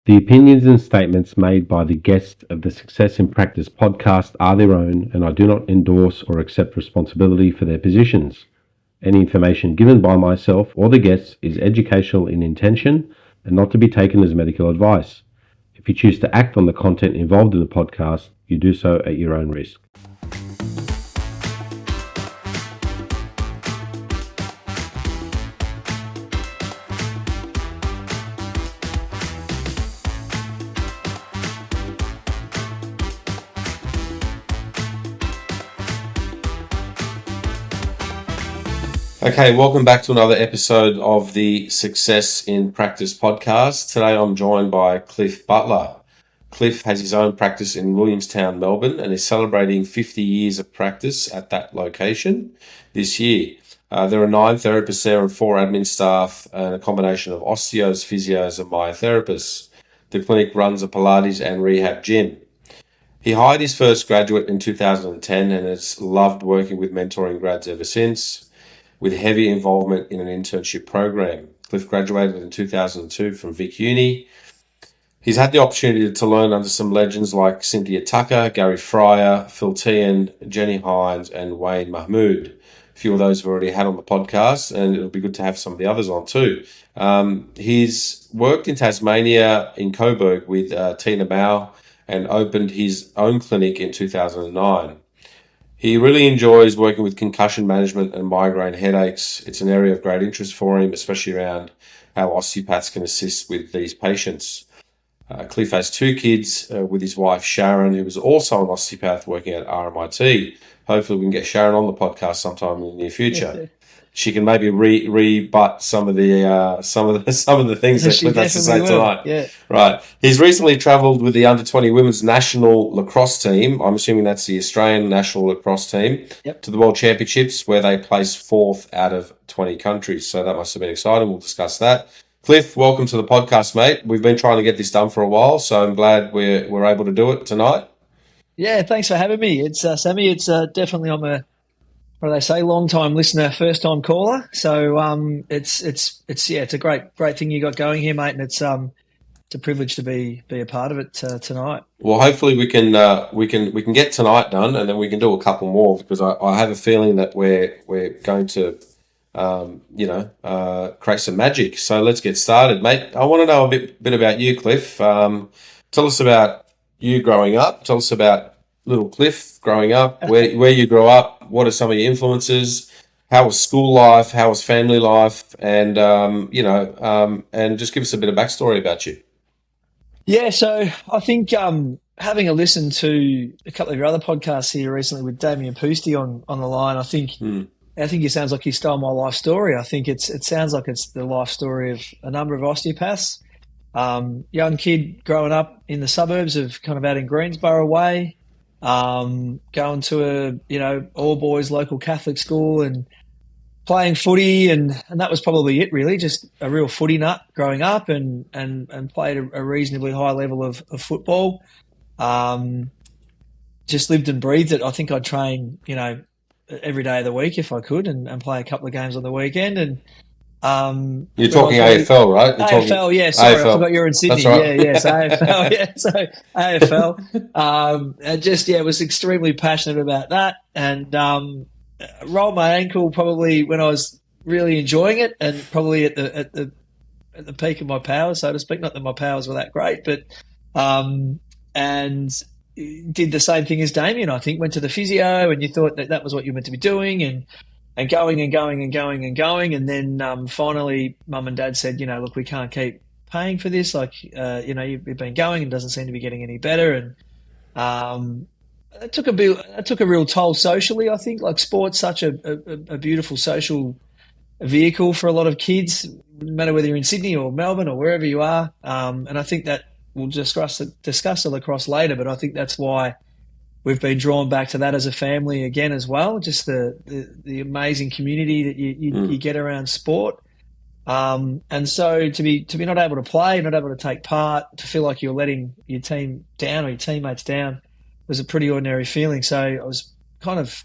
The opinions and statements made by the guests of the Success in Practice podcast are their own, and I do not endorse or accept responsibility for their positions. Any information given by myself or the guests is educational in intention and not to be taken as medical advice. If you choose to act on the content involved in the podcast, you do so at your own risk. Okay, welcome back to another episode of the Success in Practice podcast. Today I'm joined by Cliff Butler. Cliff has his own practice in Williamstown, Melbourne, and is celebrating 50 years of practice at that location this year. There are 9 therapists there and 4 admin staff and a combination of Osteos, Physios and Myotherapists. The clinic runs a Pilates and rehab gym. He hired his first graduate in 2010 and has loved working with mentoring grads ever since, with heavy involvement in an internship program. Cliff graduated in 2002 from Vic Uni. He's had the opportunity to learn under some legends like Cynthia Tucker, Gary Fryer, Phil Tian, Jenny Hines, and Wayne Mahmood. A few of those we've already had on the podcast, and it'll be good to have some of the others on too. He's worked in Tasmania in Coburg with Tina Mao and opened his own clinic in 2009. He really enjoys working with concussion management and migraine headaches. It's an area of great interest for him, especially around how osteopaths can assist with these patients. Cliff has 2 kids with his wife Sharon, who is also an osteopath working at RMIT. Hopefully we can get Sharon on the podcast sometime in the near future. Yes, she can maybe rebut some of the things that Cliff has to say tonight. Yeah. Right. He's recently travelled with the under-20 women's national lacrosse team. I'm assuming that's the Australian national lacrosse team. Yep. To the World Championships, where they placed 4th out of 20 countries. So that must have been exciting. We'll discuss that. Cliff, welcome to the podcast, mate. We've been trying to get this done for a while, so I'm glad we're able to do it tonight. Yeah, thanks for having me. It's Sammy. It's definitely I'm a, what do they say, long time listener, first time caller. So it's a great thing you got going here, mate, and it's a privilege to be a part of it tonight. Well, hopefully we can get tonight done, and then we can do a couple more, because I have a feeling that we're going to create some magic. So let's get started, mate. I want to know a bit about you, Cliff. Tell us about you growing up. Tell us about little Cliff growing up, where you grew up. What are some of your influences? How was school life? How was family life? And and just give us a bit of backstory about you. Yeah, so I think having a listen to a couple of your other podcasts here recently with Damien Poosty on the line, I think it sounds like you stole my life story. I think it sounds like it's the life story of a number of osteopaths. Young kid growing up in the suburbs of kind of out in Greensborough way, going to a all boys local Catholic school and playing footy, and that was probably it really, just a real footy nut growing up, and played a reasonably high level of football. Just lived and breathed it. I think I'd train, every day of the week if I could, and play a couple of games on the weekend. And you're talking AFL, right? AFL, yeah. Sorry, AFL. I forgot you're in Sydney. Right. Yeah, so AFL, yeah. So AFL. And just was extremely passionate about that, and rolled my ankle probably when I was really enjoying it, and probably at the peak of my powers, so to speak. Not that my powers were that great, but and did the same thing as Damien. I think went to the physio, and you thought that was what you were meant to be doing, and going, and then finally, Mum and Dad said, look, we can't keep paying for this. Like, you've been going and doesn't seem to be getting any better, and it took a real toll socially. I think, like, sport's such a beautiful social vehicle for a lot of kids, no matter whether you're in Sydney or Melbourne or wherever you are. And I think that we'll discuss the lacrosse later, but I think that's why we've been drawn back to that as a family again as well. Just the amazing community that you get around sport. And so to be not able to play, not able to take part, to feel like you're letting your team down or your teammates down was a pretty ordinary feeling. So I was kind of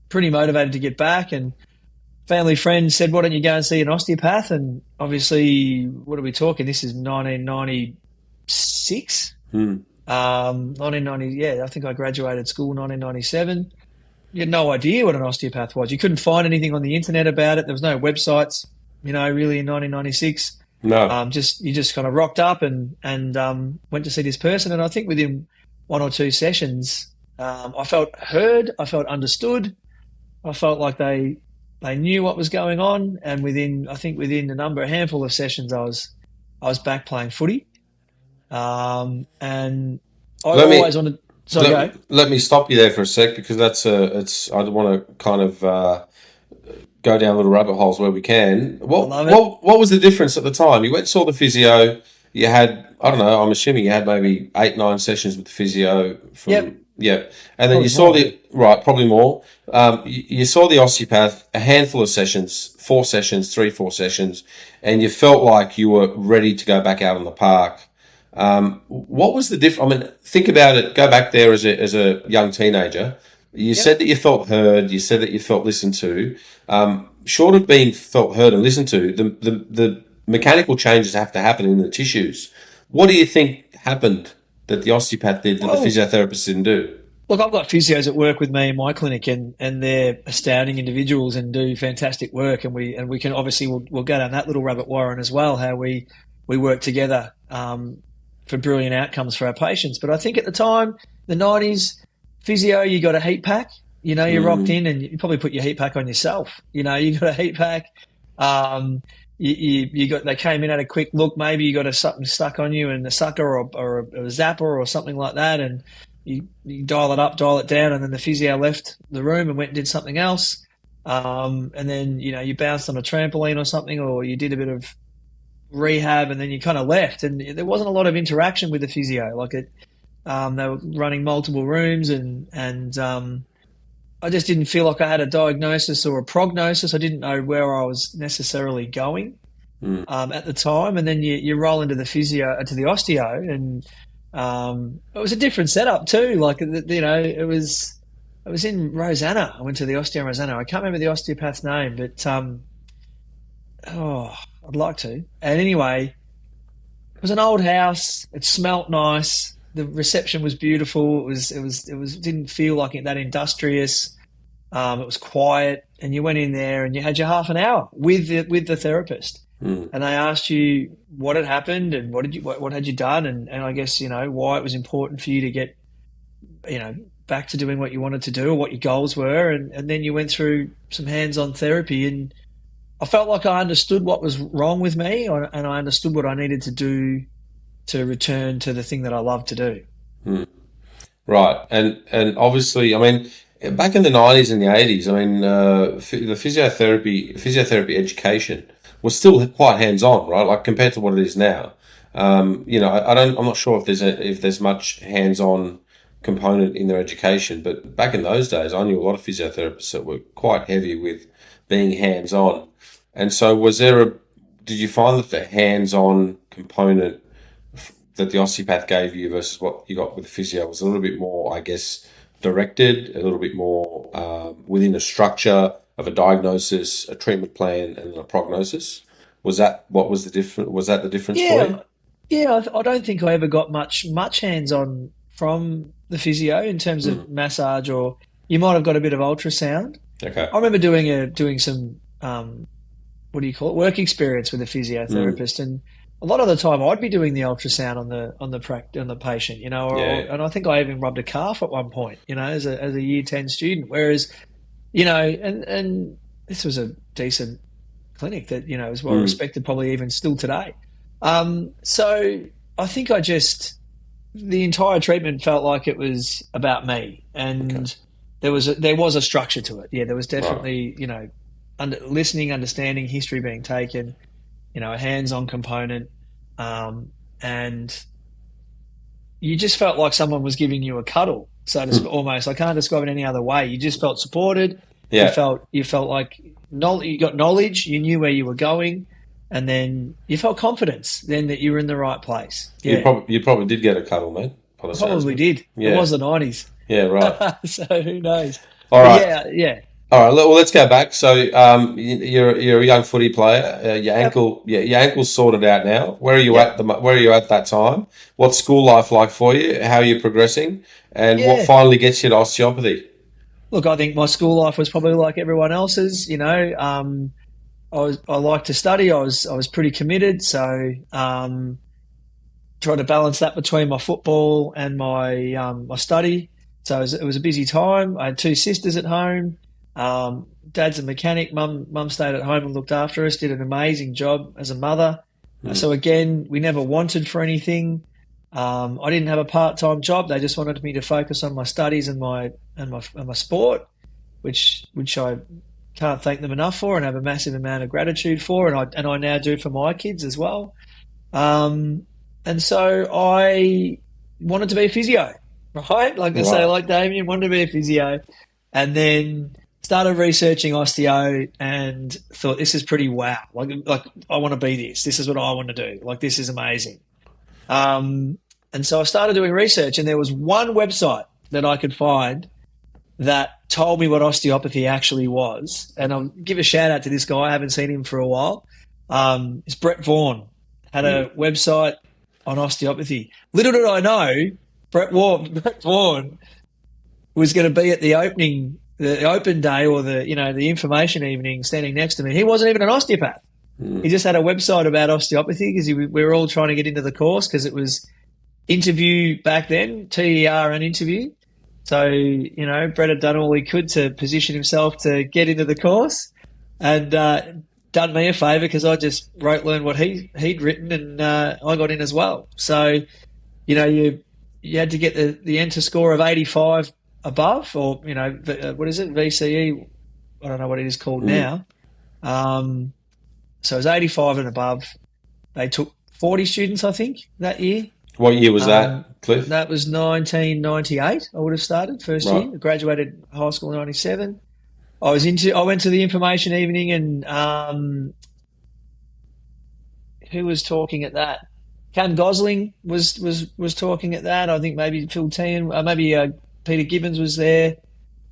pretty motivated to get back, and family friend said, why don't you go and see an osteopath? And obviously, what are we talking? This is 1990, Hmm. 1990. Yeah, I think I graduated school 1997. You had no idea what an osteopath was. You couldn't find anything on the internet about it. There was no websites, really in 1996. No. You just kind of rocked up and went to see this person. And I think within one or two sessions, I felt heard, I felt understood, I felt like they knew what was going on. And within a handful of sessions, I was back playing footy. And I Let me always wanted. So go. let me stop you there for a sec because I want to kind of go down little rabbit holes where we can. I love it. What was the difference at the time? You went and saw the physio. You had, I don't know, I'm assuming you had maybe 8, 9 sessions with the physio Yep. and then Probably you saw more. right, probably more. You saw the osteopath a handful of sessions, 4 sessions, 3, 4 sessions, and you felt like you were ready to go back out on the park. What was the difference? I mean, think about it. Go back there as a young teenager. You said Yep. that you felt heard. You said that you felt listened to. Short of being felt heard and listened to, the mechanical changes have to happen in the tissues. What do you think happened that the osteopath did that the Well, physiotherapist didn't do? look, I've got physios that work with me in my clinic, and they're astounding individuals and do fantastic work. And we can obviously we'll go down that little rabbit warren as well. How we work together for brilliant outcomes for our patients. But I think at the time, the 90s, physio, you got a heat pack. You rocked Mm, in and you probably put your heat pack on yourself. You got a heat pack. Um, they came in, had a quick look. Maybe you got something stuck on you and a sucker or a zapper or something like that. And you dial it up, dial it down. And then the physio left the room and went and did something else. And then, you bounced on a trampoline or something, or you did a bit of rehab and then you kind of left, and there wasn't a lot of interaction with the physio. They were running multiple rooms, and I just didn't feel like I had a diagnosis or a prognosis. I didn't know where I was necessarily going mm. at the time. And then you roll into the physio, to the osteo, and it was a different setup too. It was in Rosanna. I went to the osteo in Rosanna. I can't remember the osteopath's name, but oh, I'd like to. And anyway, it was an old house. It smelt nice. The reception was beautiful. It was didn't feel like it that industrious. It was quiet, and you went in there and you had your half an hour with the therapist, Mm. and they asked you what had happened and what had you done, and I guess why it was important for you to get back to doing what you wanted to do or what your goals were, and then you went through some hands-on therapy, and I felt like I understood what was wrong with me, and I understood what I needed to do to return to the thing that I love to do. Mm. Right, and obviously, I mean, back in the 90s and the 80s, I mean, the physiotherapy education was still quite hands-on, right? Like compared to what it is now. I'm not sure if there's much hands-on component in their education, but back in those days, I knew a lot of physiotherapists that were quite heavy with being hands-on. And so, did you find that the hands-on component that the osteopath gave you versus what you got with the physio was a little bit more, I guess, directed, a little bit more within a structure of a diagnosis, a treatment plan, and a prognosis? Was that the difference for you? Yeah, yeah. I don't think I ever got much hands on from the physio in terms of Mm. massage, or you might have got a bit of ultrasound. Okay. I remember doing some what do you call it, work experience with a Mm. physiotherapist, and a lot of the time I'd be doing the ultrasound on the patient, Yeah. and I think I even rubbed a calf at one point, as a year 10 student. Whereas, and this was a decent clinic that is well Mm. respected, probably even still today. So I think the entire treatment felt like it was about me, Okay. and there was a structure to it. Yeah, there was Right. definitely listening, understanding, history being taken, a hands-on component, and you just felt like someone was giving you a cuddle, so to speak, almost. I can't describe it any other way. You just felt supported. You Yeah. felt like you got knowledge. You knew where you were going, and then you felt confidence. Then that you were in the right place. You Yeah, probably did get a cuddle, man, by the sounds of probably it. did. It Yeah. was the 90s, Yeah. Right. so who knows? All But right. yeah, yeah. All right, well, let's go back. So, you're a young footy player. Yep. Your ankle's sorted out now. Where are you Yep. at where are you at that time? What's school life like for you? How are you progressing? And what Yeah. finally gets you to osteopathy? Look, I think my school life was probably like everyone else's. I like to study. I was pretty committed. So, tried to balance that between my football and my study. So it was a busy time. I had two sisters at home. Dad's a mechanic. Mum stayed at home and looked after us. Did an amazing job as a mother. So again, we never wanted for anything. I didn't have a part-time job. They just wanted me to focus on my studies and my sport, which I can't thank them enough for, and have a massive amount of gratitude for, and I now do for my kids as well. Um, and so I wanted to be a physio, right? Like I say, Right. like Damien, wanted to be a physio, and then started researching osteo and thought this is pretty wow. Like I want to be this. This is what I want to do. Like this is amazing. And so I started doing research, and there was one website that I could find that told me what osteopathy actually was. And I'll give a shout out to this guy. I haven't seen him for a while. It's Brett Vaughan, had a website on osteopathy. Little did I know, Brett Vaughan was going to be at the open day, or the information evening, standing next to me. He wasn't even an osteopath. He just had a website about osteopathy because we were all trying to get into the course because it was interview back then, TER and interview. So, Brett had done all he could to position himself to get into the course, and done me a favour because I just learned what he'd written, and I got in as well. So, you had to get the enter score of 85 above, or what is it, VCE? I don't know what it is called now. So it was 85 and above. They took 40 students, I think, that year. What year was that, Cliff? That was 1998. I would have started first Right. year. I graduated high school in 97. I went to the information evening, and who was talking at that? Cam Gosling was talking at that. I think maybe Phil Tehan, maybe Peter Gibbons was there.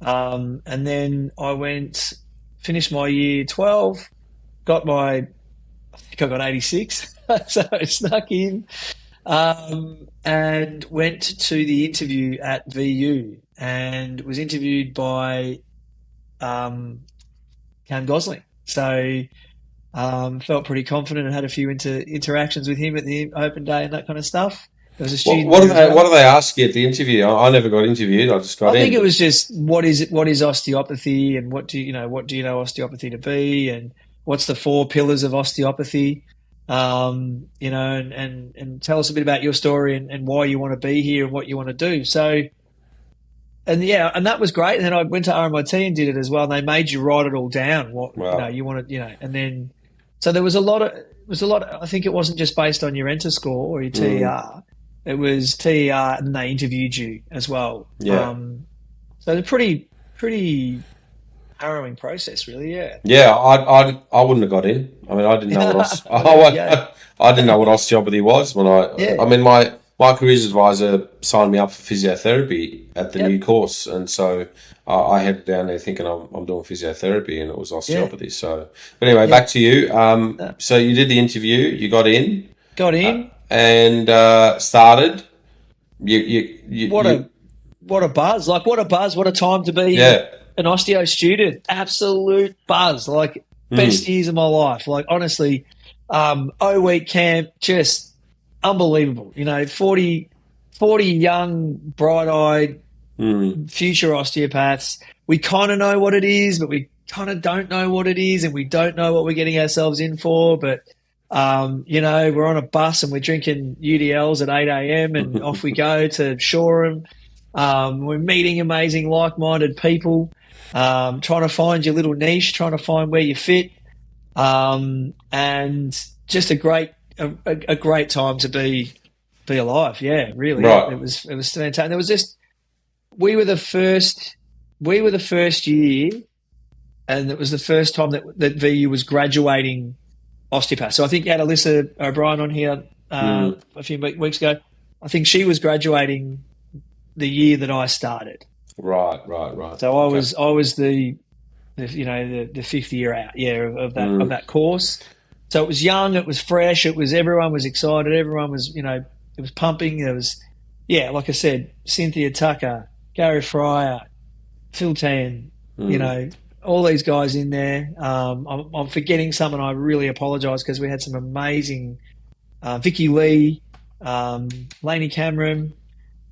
And then finished my year 12, I think I got 86. So I snuck in, and went to the interview at VU, and was interviewed by Cam Gosling. So felt pretty confident and had a few interactions with him at the open day and that kind of stuff. There was a student there as What do well. they ask you at the interview? I never got interviewed. I just got I think in. it was just what is osteopathy, and what do you know osteopathy to be, and what's the four pillars of osteopathy, and tell us a bit about your story, and why you want to be here and what you want to do. So, and yeah, and that was great. And then I went to RMIT and did it as well. And they made you write it all down. What Wow. you wanted, and then so there was a lot of I think it wasn't just based on your enter score or your TER. It was TER, and they interviewed you as well. Yeah. So it's a pretty harrowing process, really. Yeah. Yeah, I wouldn't have got in. I mean, I didn't know what Well, there you go. I didn't know what osteopathy was when Yeah. I mean, my careers advisor signed me up for physiotherapy at the new Yep. course, and so I headed down there thinking I'm doing physiotherapy, and it was Yeah. osteopathy. So, but anyway, back Yeah. to you. Uh, So you did the interview, you got in, got in. and started. What You a what a buzz! Like what a buzz! What a time to be yeah. an osteo student. Absolute buzz! Like best years of my life. Like honestly, O-week camp, just unbelievable. 40 young, bright-eyed future osteopaths. We kind of know what it is, but we kind of don't know what it is, and we don't know what we're getting ourselves in for. But we're on a bus and we're drinking UDLs at 8 a.m. and off we go to Shoreham. We're meeting amazing, like-minded people, trying to find your little niche, trying to find where you fit, and just a great time to be alive. Yeah, really, Right. it was fantastic. It was just we were the first year, and it was the first time that VU was graduating osteopath. So I think you had Alyssa O'Brien on here a few weeks ago. I think she was graduating the year that I started. Right. So I Okay. was the fifth year out, of that course. So it was young, it was fresh, everyone was excited, everyone was, it was pumping. There was, like I said, Cynthia Tucker, Gary Fryer, Phil Tan, all these guys in there. I'm forgetting some, and I really apologise because we had some amazing Vicky Lee, Laney Cameron,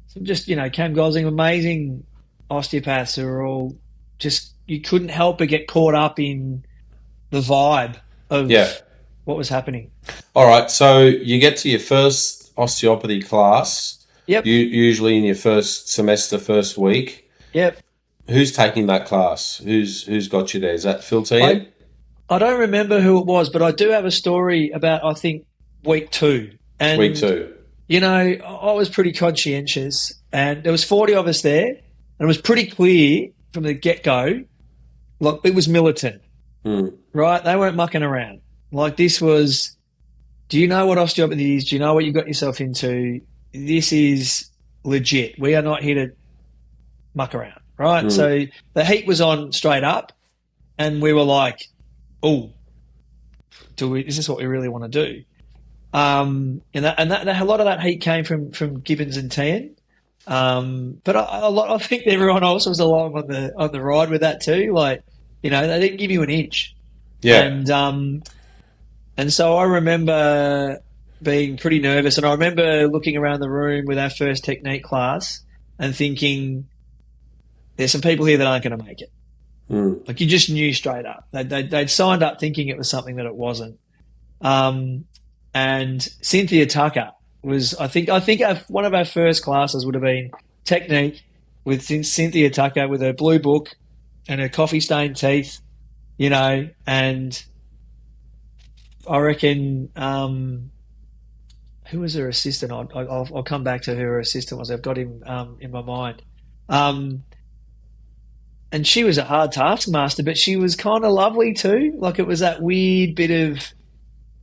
some just Cam Gosling, amazing osteopaths who are all just, you couldn't help but get caught up in the vibe of what was happening. All right, so you get to your first osteopathy class. Yep. Usually in your first semester, first week. Yep. Who's taking that class? Who's got you there? Is that Phil T? I don't remember who it was, but I do have a story about, I think, week 2. And, week 2. I was pretty conscientious, and there was 40 of us there, and it was pretty clear from the get-go, like, it was militant, right? They weren't mucking around. Like, this was, do you know what osteopathy is? Do you know what you got yourself into? This is legit. We are not here to muck around, right? So the heat was on straight up, and we were like, oh, is this what we really want to do? And a lot of that heat came from Gibbons and Tan. But I think everyone else was along on the ride with that too. Like, they didn't give you an inch. Yeah. And so I remember being pretty nervous, and I remember looking around the room with our first technique class and thinking, there's some people here that aren't going to make it. Like, you just knew straight up. They'd signed up thinking it was something that it wasn't. And Cynthia Tucker was, I think one of our first classes would have been technique with Cynthia Tucker with her blue book and her coffee-stained teeth, and I reckon, who was her assistant? I'll come back to who her assistant was. I've got him in my mind. And she was a hard taskmaster, but she was kind of lovely too. Like, it was that weird bit of,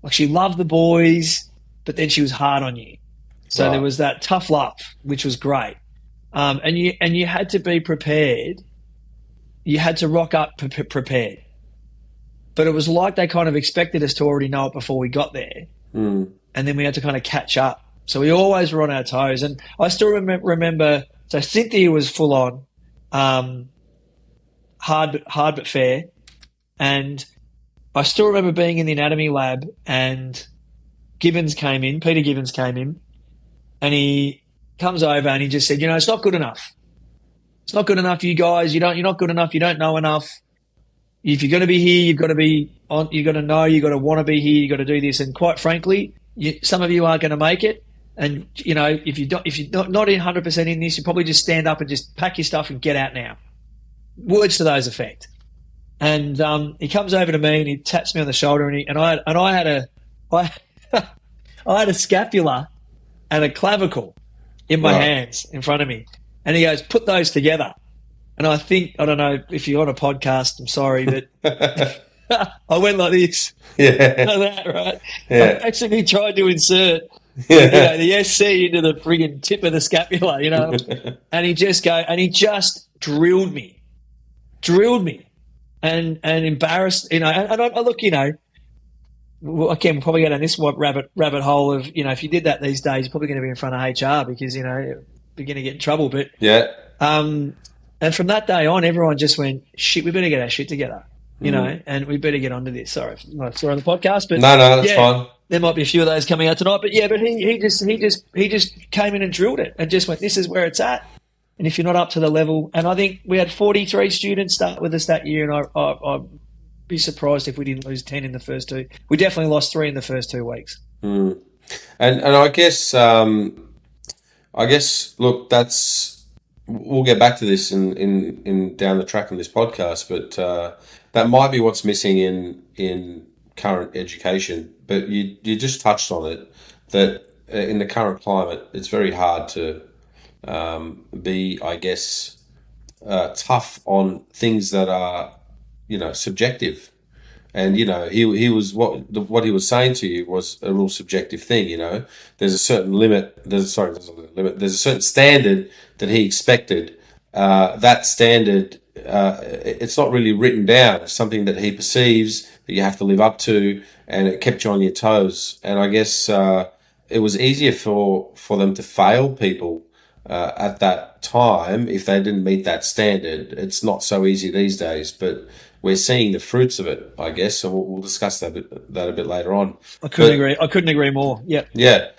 like, she loved the boys, but then she was hard on you. So there was that tough love, which was great. And you had to be prepared. You had to rock up prepared. But it was like they kind of expected us to already know it before we got there. And then we had to kind of catch up. So we always were on our toes. And I still remember, so Cynthia was full on, hard but fair. And I still remember being in the anatomy lab, and Peter Gibbons came in, and he comes over and he just said, it's not good enough. It's not good enough, you guys. You're not good enough. You don't know enough. If you're going to be here, you've got to be on. You've got to know. You've got to want to be here. You've got to do this. And quite frankly, some of you aren't going to make it. And if you're not in 100% in this, you probably just stand up and just pack your stuff and get out now. Words to those effect. And he comes over to me and he taps me on the shoulder, and I had a scapula and a clavicle in my hands in front of me, and he goes, "Put those together." And I don't know if you're on a podcast, I'm sorry, but I went like this. Yeah. Like that, right? Yeah. I actually tried to insert the SC into the friggin' tip of the scapula, and he just drilled me. And embarrassed, and I look, again, we'll probably go down this rabbit hole of, if you did that these days, you're probably going to be in front of HR because, you're going to get in trouble. But and from that day on, everyone just went, shit, we better get our shit together, and we better get onto this. Sorry, I'm sorry on the podcast, but no, that's fine. There might be a few of those coming out tonight, but he just came in and drilled it and just went, this is where it's at. And if you're not up to the level, and I think we had 43 students start with us that year, and I'd be surprised if we didn't lose 10 in the first 2. We definitely lost 3 in the first 2 weeks. And I guess look, we'll get back to this in down the track in this podcast, but that might be what's missing in current education. But you just touched on it, that in the current climate, it's very hard to be, I guess, tough on things that are, subjective. And, he was, what he was saying to you was a real subjective thing, There's a certain limit, there's a certain standard that he expected. That standard it's not really written down. It's something that he perceives that you have to live up to, and it kept you on your toes. And I guess it was easier for them to fail people at that time if they didn't meet that standard. It's not so easy these days, but we're seeing the fruits of it, I guess. So we'll discuss that a bit later on. I couldn't agree. I couldn't agree more. Yep. Yeah.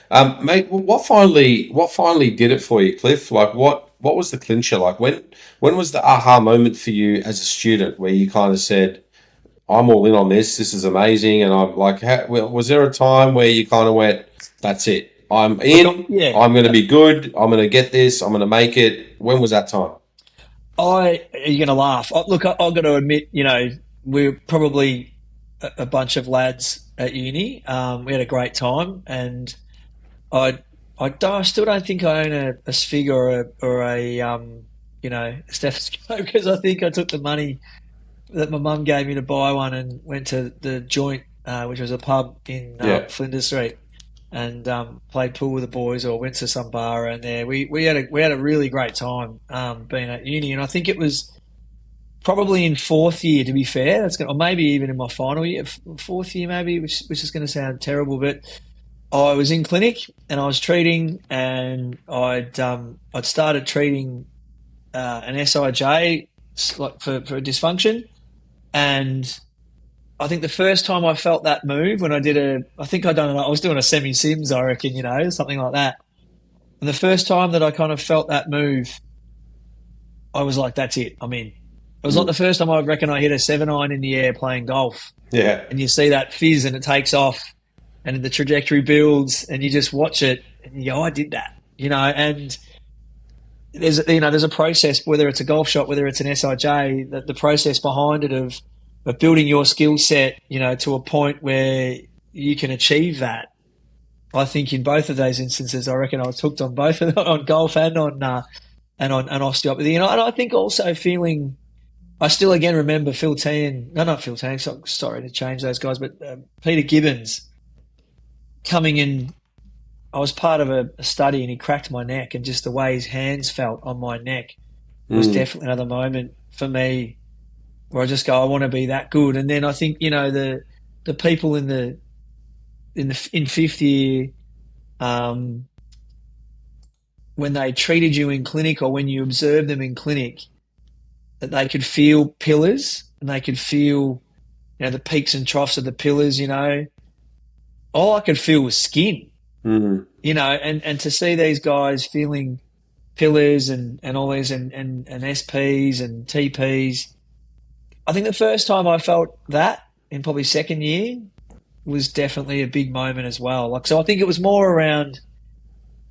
Mate, what finally did it for you, Cliff? Like what was the clincher? Like when was the aha moment for you as a student where you kind of said, I'm all in on this. This is amazing. And I'm like, was there a time where you kind of went, that's it. I'm in. Yeah. I'm going to be good. I'm going to get this. I'm going to make it. When was that time? You're going to laugh. Look, I've got to admit, we're probably a bunch of lads at uni. We had a great time, and I still don't think I own a Sphig or a stethoscope, because I think I took the money that my mum gave me to buy one and went to the Joint, which was a pub in Yeah. Flinders Street, and played pool with the boys, or went to some bar around there. We had a really great time being at uni, and I think it was probably in fourth year, to be fair. Or maybe even in my final year, fourth year maybe, which is going to sound terrible, but I was in clinic and I was treating, and I'd started treating an SIJ, like for a dysfunction, and I think the first time I felt that move when I was doing a semi-sims, I reckon, something like that. And the first time that I kind of felt that move, I was like, that's it, I'm in. It was like the first time I reckon I hit a 7-iron in the air playing golf. Yeah. And you see that fizz and it takes off and the trajectory builds and you just watch it and you go, I did that, and there's a process, whether it's a golf shot, whether it's an SIJ, that the process behind it of building your skill set, to a point where you can achieve that. I think in both of those instances, I reckon I was hooked on both on golf and on osteopathy. And I think also feeling, I still again remember Phil Tan, no, not Phil Tan, sorry to change those guys, but Peter Gibbons coming in. I was part of a study and he cracked my neck, and just the way his hands felt on my neck was definitely another moment for me where I just go, I want to be that good. And then I think, the people in fifth year, when they treated you in clinic or when you observed them in clinic, that they could feel pillars and they could feel, the peaks and troughs of the pillars, all I could feel was skin. And to see these guys feeling pillars and all these and SPs and TPs, I think the first time I felt that in probably second year was definitely a big moment as well. So I think it was more around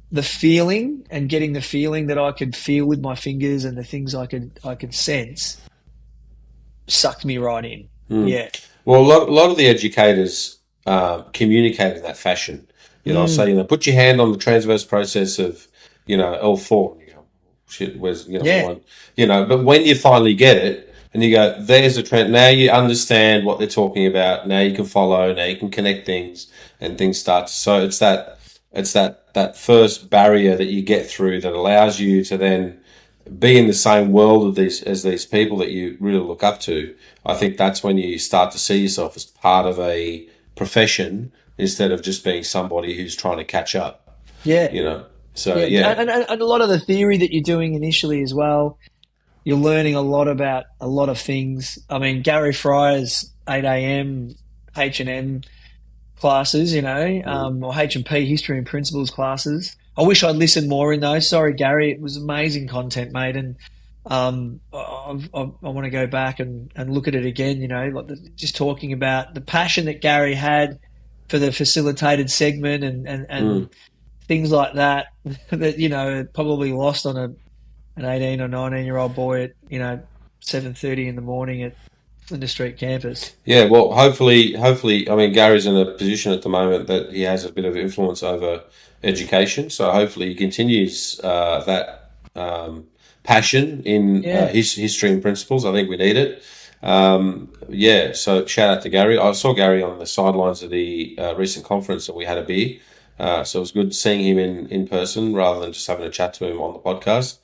the feeling and getting the feeling that I could feel with my fingers, and the things I could sense sucked me right in. Yeah. Well, a lot of the educators communicate in that fashion. So, put your hand on the transverse process of, L4. You go, shit, where's, one? But when you finally get it and you go, there's a trend, now you understand what they're talking about. Now you can follow, now you can connect things, and things start. So it's that first barrier that you get through that allows you to then be in the same world as these people that you really look up to. I think that's when you start to see yourself as part of a profession instead of just being somebody who's trying to catch up. Yeah. So, yeah. And a lot of the theory that you're doing initially as well, you're learning a lot about a lot of things. I mean, Gary Fryer's 8 a.m. H&M classes, or H&P, History and Principles classes. I wish I'd listened more in those. Sorry, Gary. It was amazing content, mate. And I want to go back and look at it again, just talking about the passion that Gary had for the facilitated segment and things like that, that, probably lost on an 18 or 19-year-old boy at, 7:30 in the morning at Flinders Street campus. Yeah, well, hopefully, I mean, Gary's in a position at the moment that he has a bit of influence over education. So hopefully he continues that passion in his history and principles. I think we need it. So shout out to Gary. I saw Gary on the sidelines of the recent conference that we had a beer. So it was good seeing him in person rather than just having a chat to him on the podcast.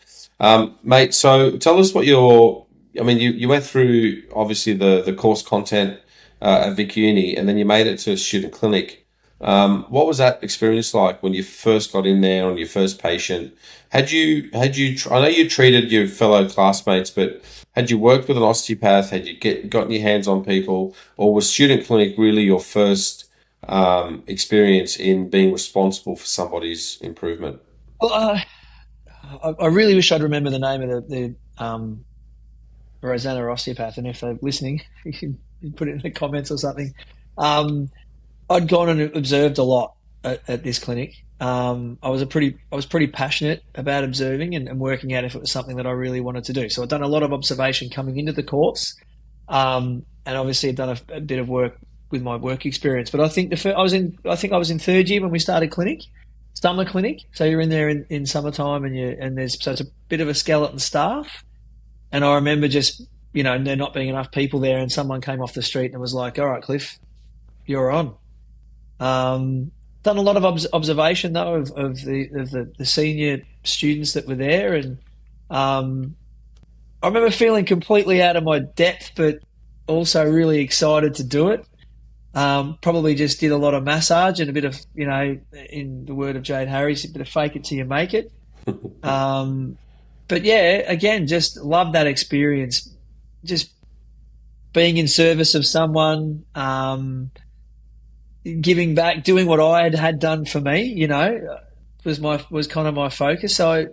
Mate, so tell us what your I mean, you went through obviously the course content at Vic Uni, and then you made it to a student clinic. What was that experience like when you first got in there on your first patient? I know you treated your fellow classmates, but had you worked with an osteopath? Had you gotten your hands on people, or was student clinic really your first experience in being responsible for somebody's improvement? Well, I really wish I'd remember the name of the Rosanna Osteopath, and if they're listening, you can put it in the comments or something. Um, I'd gone and observed a lot at this clinic. I was pretty passionate about observing and working out if it was something that I really wanted to do. So I'd done a lot of observation coming into the course, and obviously I'd done a bit of work with my work experience. But I think I was in third year when we started clinic, summer clinic. So you're in there in summertime, so it's a bit of a skeleton staff. And I remember just there not being enough people there, and someone came off the street and was like, "All right, Cliff, you're on." Done a lot of observation though of the senior students that were there, and I remember feeling completely out of my depth, but also really excited to do it. Probably just did a lot of massage and a bit of, in the word of Jade Harris, a bit of fake it till you make it. But yeah, again, just love that experience. Just being in service of someone, giving back, doing what I had done for me, was kind of my focus. So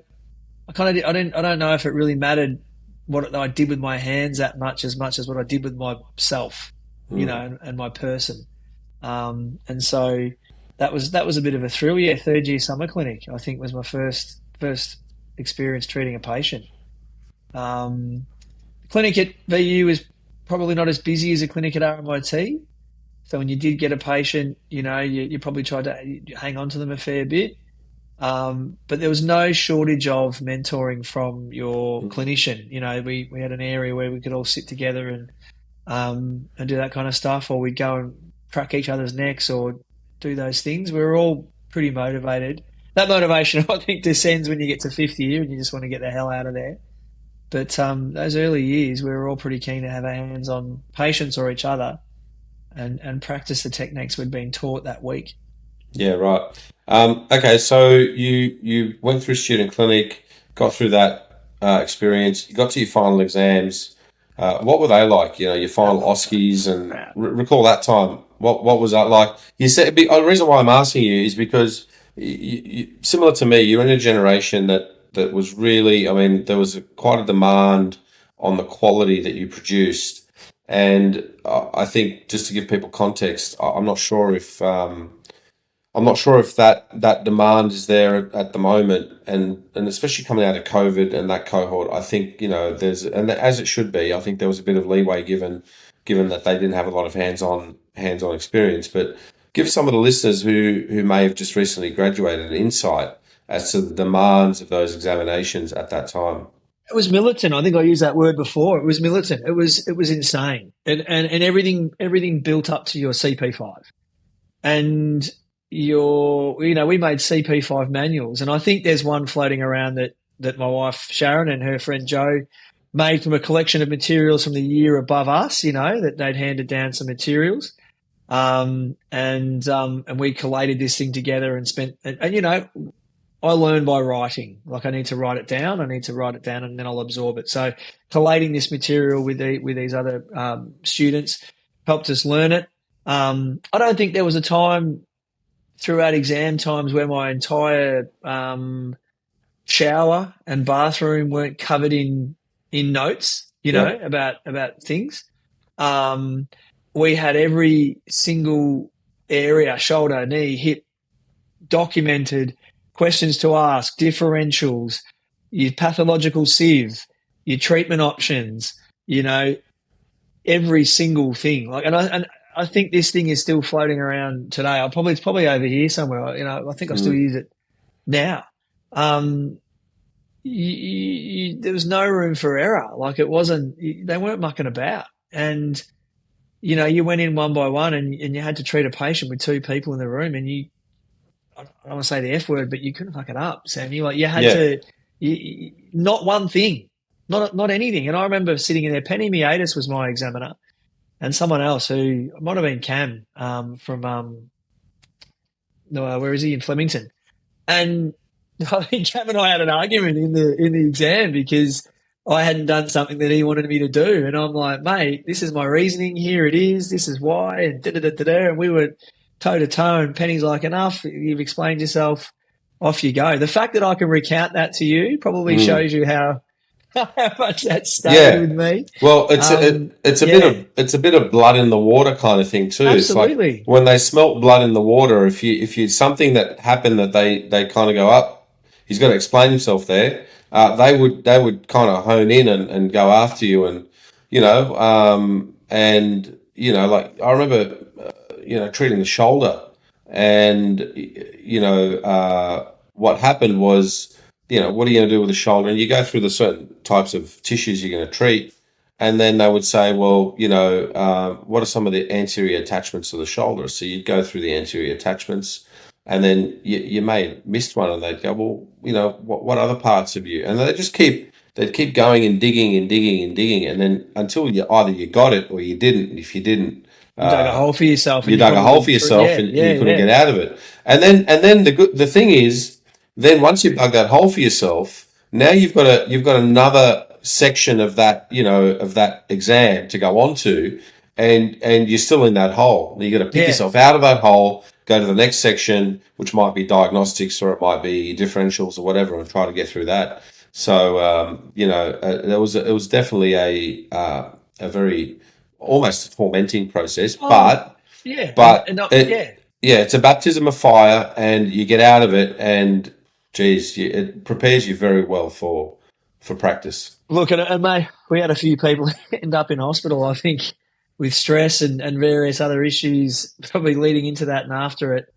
I don't know if it really mattered what I did with my hands that much as what I did with myself, and my person. And so that was a bit of a thrill. Yeah, third year summer clinic, I think, was my first experience treating a patient. The clinic at VU is probably not as busy as a clinic at RMIT. So when you did get a patient, you probably tried to hang on to them a fair bit. But there was no shortage of mentoring from your clinician. We had an area where we could all sit together and do that kind of stuff, or we'd go and crack each other's necks or do those things. We were all pretty motivated. That motivation, I think, descends when you get to fifth year and you just want to get the hell out of there. But those early years, we were all pretty keen to have our hands on patients or each other and practice the techniques we'd been taught that week. Yeah, right. Okay, so you went through student clinic, got through that experience, you got to your final exams. What were they like? Your final OSCEs, and recall that time. What was that like? You said the reason why I'm asking you is because similar to me, you're in a generation that was really. I mean, there was quite a demand on the quality that you produced, and I think just to give people context, I'm not sure if that demand is there at the moment, and especially coming out of COVID and that cohort. I think there's, and as it should be. I think there was a bit of leeway given that they didn't have a lot of hands-on experience. But give some of the listeners who may have just recently graduated an insight as to the demands of those examinations at that time. It was militant. I think I used that word before. It was militant. It was insane, and everything built up to your CP5, and we made CP5 manuals, and I think there's one floating around that my wife Sharon and her friend Joe made from a collection of materials from the year above us. That they'd handed down some materials, and we collated this thing together and spent. And I learn by writing. Like I need to write it down, and then I'll absorb it. So collating this material with these other students helped us learn it. I don't think there was a time throughout exam times where my entire shower and bathroom weren't covered in notes, about things. We had every single area, shoulder, knee, hip, documented, questions to ask, differentials, your pathological sieve, your treatment options, every single thing. And I think this thing is still floating around today. It's probably over here somewhere. I think I still use it now. There was no room for error. Like it wasn't. They weren't mucking about, and you went in one by one, and you had to treat a patient with two people in the room, and I don't want to say the F word, but you couldn't fuck it up, Sam. You had to. Not one thing. not anything. And I remember sitting in there. Penny Miatis was my examiner, and someone else who might have been Cam from no, where is he, in Flemington? And I think Cam and I had an argument in the exam because I hadn't done something that he wanted me to do, and I'm like, mate, this is my reasoning. Here it is. This is why. And da da da da da. And we were toe to toe. And Penny's like, enough. You've explained yourself. Off you go. The fact that I can recount that to you probably shows you how much that stayed with me. Well, it's a bit of blood in the water kind of thing too. Absolutely. It's like when they smelt blood in the water, if you something that happened that they kind of go up, he's got to explain himself there. They would kind of hone in and go after you, and like I remember treating the shoulder, and what happened was, what are you going to do with the shoulder? And you go through the certain types of tissues you're going to treat. And then they would say, well, what are some of the anterior attachments to the shoulder? So you'd go through the anterior attachments, and then you may have missed one, and they'd go, well, what other parts have you? And they'd keep going and digging and digging and digging. And then until either you got it or you didn't. And if you didn't, you dug a hole for yourself. You dug a hole for yourself, and you couldn't get out of it. And then the thing is, then once you've dug that hole for yourself, now you've got another section of that, of that exam to go on to, and you're still in that hole. You've got to pick yourself out of that hole, go to the next section, which might be diagnostics or it might be differentials or whatever, and try to get through that. So it was definitely a very almost a tormenting process, it's a baptism of fire, and you get out of it, and it prepares you very well for practice. Look, and mate, we had a few people end up in hospital, I think, with stress and various other issues, probably leading into that and after it.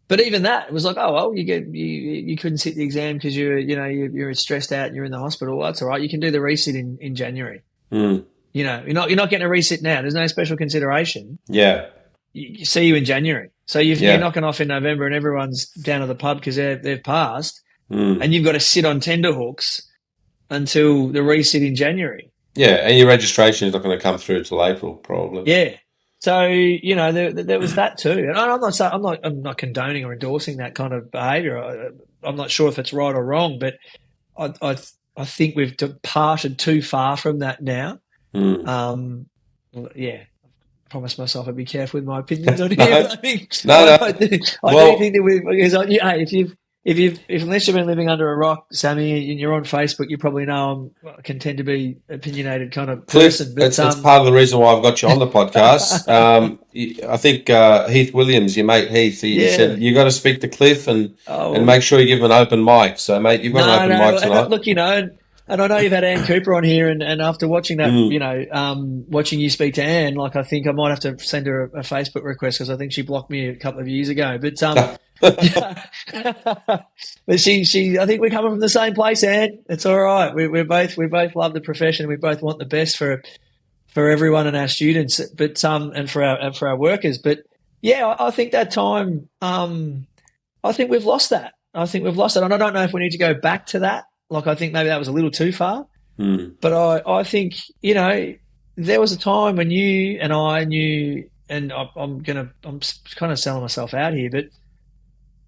But even that, it was like, oh well, you couldn't sit the exam because you're stressed out and you're in the hospital. Well, that's all right. You can do the resit in January. Mm. You're not getting a resit now. There's no special consideration. Yeah. You see you in January. So you're knocking off in November, and everyone's down to the pub because they've passed, and you've got to sit on tenterhooks until the resit in January. Yeah, and your registration is not going to come through till April, probably. Yeah. So there was that too, and I'm not condoning or endorsing that kind of behaviour. I'm not sure if it's right or wrong, but I think we've departed too far from that now. Mm. Promised myself I'd be careful with my opinions on here. I do think that unless you've been living under a rock, Sammy, and you're on Facebook, you probably know I can tend to be opinionated kind of person. But it's part of the reason why I've got you on the podcast. I think Heath Williams, your mate Heath, he said you got to speak to Cliff and make sure you give him an open mic. So, mate, you've got an open mic tonight. Look, and I know you've had Ann Cooper on here, and after watching that, watching you speak to Ann, like I think I might have to send her a Facebook request because I think she blocked me a couple of years ago. But but she, I think we're coming from the same place, Ann. It's all right. We both love the profession. We both want the best for everyone and our students, but and for our workers. But yeah, I think that time, I think we've lost that. And I don't know if we need to go back to that. Like, I think maybe that was a little too far. But I think, there was a time when you and I knew, and I'm kind of selling myself out here, but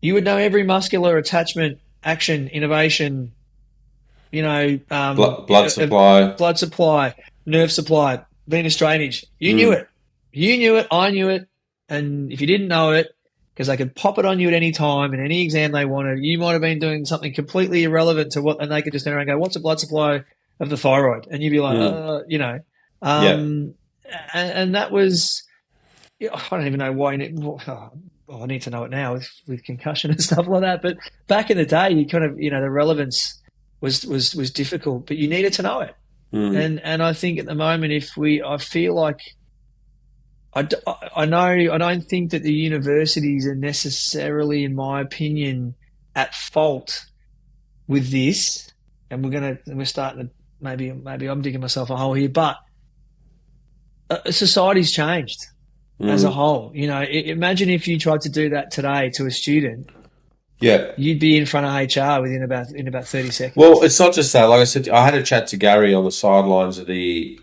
you would know every muscular attachment, action, innovation, blood supply, nerve supply, venous drainage. You knew it. You knew it. I knew it. And if you didn't know it, because they could pop it on you at any time in any exam they wanted, you might have been doing something completely irrelevant to what, and they could just turn around and go, what's the blood supply of the thyroid? And you'd be like, and that was, I don't even know why. I need to know it now with concussion and stuff like that. But back in the day, you kind of, the relevance was difficult, but you needed to know it. And I think at the moment, I feel like, I don't think that the universities are necessarily, in my opinion, at fault with this. And we're starting to, maybe I'm digging myself a hole here, but society's changed as a whole. Imagine if you tried to do that today to a student Yeah. you'd be in front of HR in about 30 Well, seconds. it's not just that. Like I said, I had a chat to Gary on the sidelines of the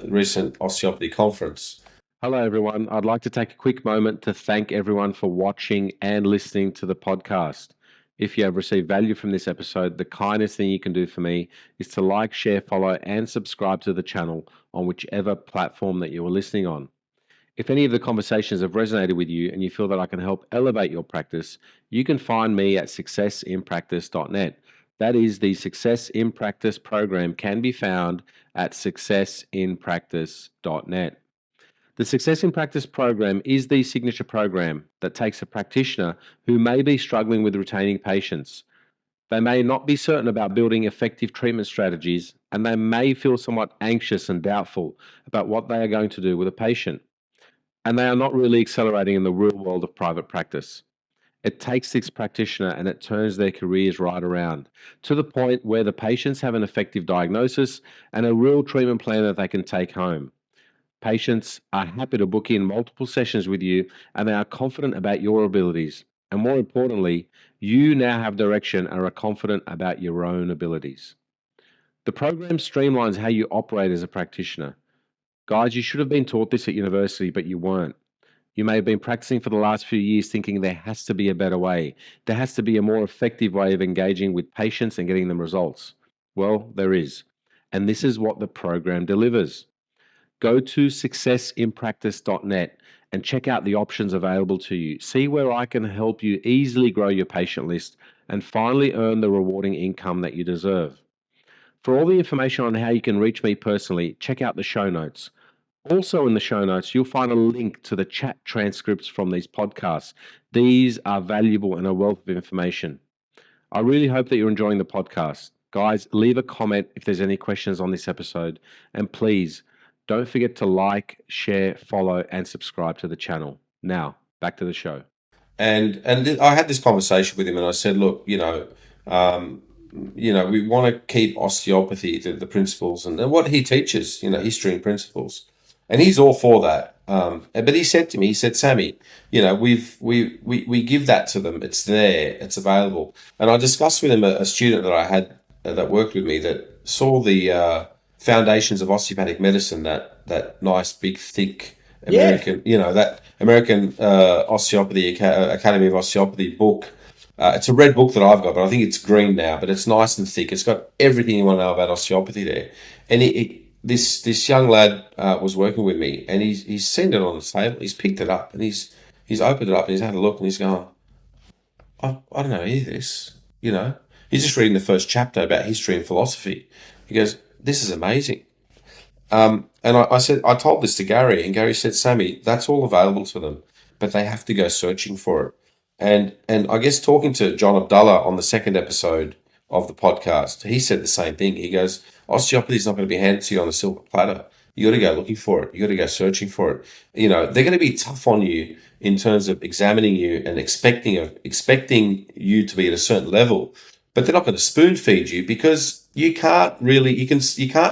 recent osteopathy conference. Hello, everyone. I'd like to take a quick moment to thank everyone for watching and listening to the podcast. If you have received value from this episode, the kindest thing you can do for me is to like, share, follow, and subscribe to the channel on whichever platform that you are listening on. If any of the conversations have resonated with you and you feel that I can help elevate your practice, you can find me at successinpractice.net. That is, the Success in Practice program can be found at successinpractice.net. The Success in Practice program is the signature program that takes a practitioner who may be struggling with retaining patients. They may not be certain about building effective treatment strategies, and they may feel somewhat anxious and doubtful about what they are going to do with a patient, and they are not really accelerating in the real world of private practice. It takes this practitioner and it turns their careers right around to the point where the patients have an effective diagnosis and a real treatment plan that they can take home. Patients are happy to book in multiple sessions with you and they are confident about your abilities. And more importantly, you now have direction and are confident about your own abilities. The program streamlines how you operate as a practitioner. Guys, you should have been taught this at university, but you weren't. You may have been practicing for the last few years thinking there has to be a better way. There has to be a more effective way of engaging with patients and getting them results. Well, there is. And this is what the program delivers. Go to successinpractice.net and check out the options available to you. See where I can help you easily grow your patient list and finally earn the rewarding income that you deserve. For all the information on how you can reach me personally, check out the show notes. Also, in the show notes, you'll find a link to the chat transcripts from these podcasts. These are valuable and a wealth of information. I really hope that you're enjoying the podcast. Guys, leave a comment if there's any questions on this episode. And please, don't forget to like, share, follow, and subscribe to the channel. Now, back to the show. And I had this conversation with him, and I said, look, we want to keep osteopathy, the principles, and what he teaches, history and principles, and he's all for that. But he said to me, he said, Sammy, we give that to them. It's there, it's available. And I discussed with him a student that I had that worked with me that saw the foundations of osteopathic medicine, that nice big thick American, that American Osteopathy Academy of Osteopathy book. It's a red book that I've got, but I think it's green now. But it's nice and thick. It's got everything you want to know about osteopathy there. And this young lad was working with me, and he's seen it on the table. He's picked it up, and he's opened it up, and he's had a look, and he's going, I don't know any of this. He's just reading the first chapter about history and philosophy. He goes, this is amazing. And I told this to Gary, and Gary said, Sammy, that's all available to them, but they have to go searching for it. And I guess talking to John Abdullah on the second episode of the podcast, he said the same thing. He goes, osteopathy is not going to be handed to you on a silver platter. You got to go looking for it. You got to go searching for it. They're going to be tough on you in terms of examining you and expecting you to be at a certain level, but they're not going to spoon feed you because you can't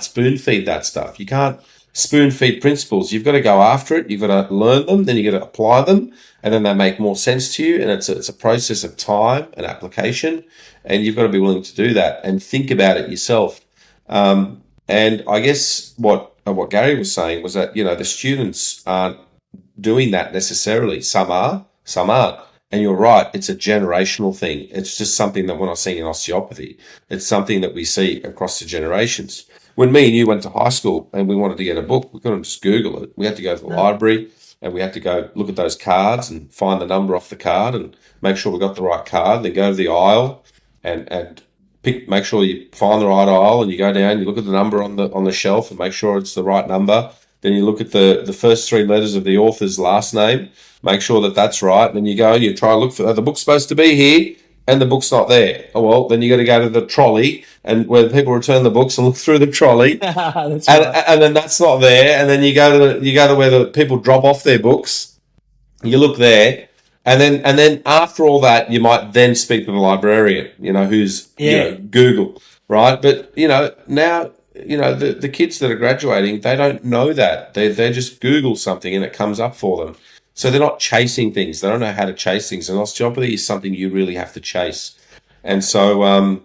spoon feed that stuff. You can't spoon feed principles. You've got to go after it. You've got to learn them. Then you've got to apply them, and then they make more sense to you. And it's a process of time and application, and you've got to be willing to do that and think about it yourself. And I guess what Gary was saying was that the students aren't doing that necessarily. Some are, some aren't. And you're right, it's a generational thing. It's just something that we're not seeing in osteopathy. It's something that we see across the generations. When me and you went to high school and we wanted to get a book, we couldn't just Google it. We had to go to the library, and we had to go look at those cards and find the number off the card and make sure we got the right card. Then go to the aisle and make sure you find the right aisle, and you go down, you look at the number on the shelf and make sure it's the right number. Then you look at the first three letters of the author's last name, make sure that that's right. And then you go and you try to look for, the book's supposed to be here, and the book's not there. Oh, well, then you got to go to the trolley, and where people return the books and look through the trolley. That's right. And then that's not there. And then you go to where the people drop off their books. You look there. And then after all that, you might then speak to the librarian, who's, Google, right? But, now, the kids that are graduating, they don't know that. They just Google something and it comes up for them. So they're not chasing things. They don't know how to chase things. And osteopathy is something you really have to chase. And so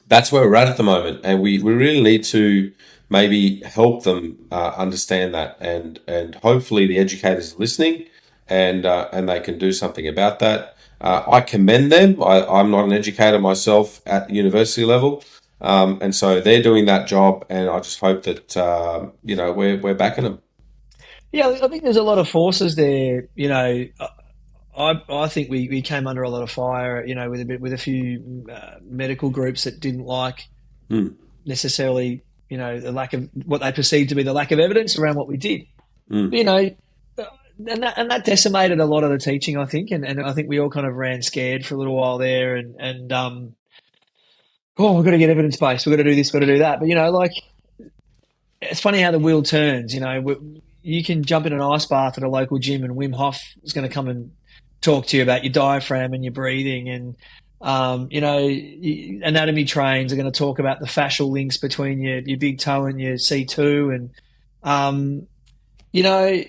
that's where we're at the moment. And we really need to maybe help them understand that. And hopefully the educators are listening and they can do something about that. I commend them. I'm not an educator myself at university level. And so they're doing that job. And I just hope that, we're backing them. Yeah, I think there's a lot of forces there. I think we came under a lot of fire, with a few medical groups that didn't like Mm, necessarily, the lack of what they perceived to be the lack of evidence around what we did. mm. You know, and that decimated a lot of the teaching, I think, and I think we all kind of ran scared for a little while there, and oh, we've got to get evidence based, we've got to do this, we've got to do that, but like it's funny how the wheel turns. You can jump in an ice bath at a local gym, and Wim Hof is going to come and talk to you about your diaphragm and your breathing, and anatomy trains are going to talk about the fascial links between your big toe and your C2, and you know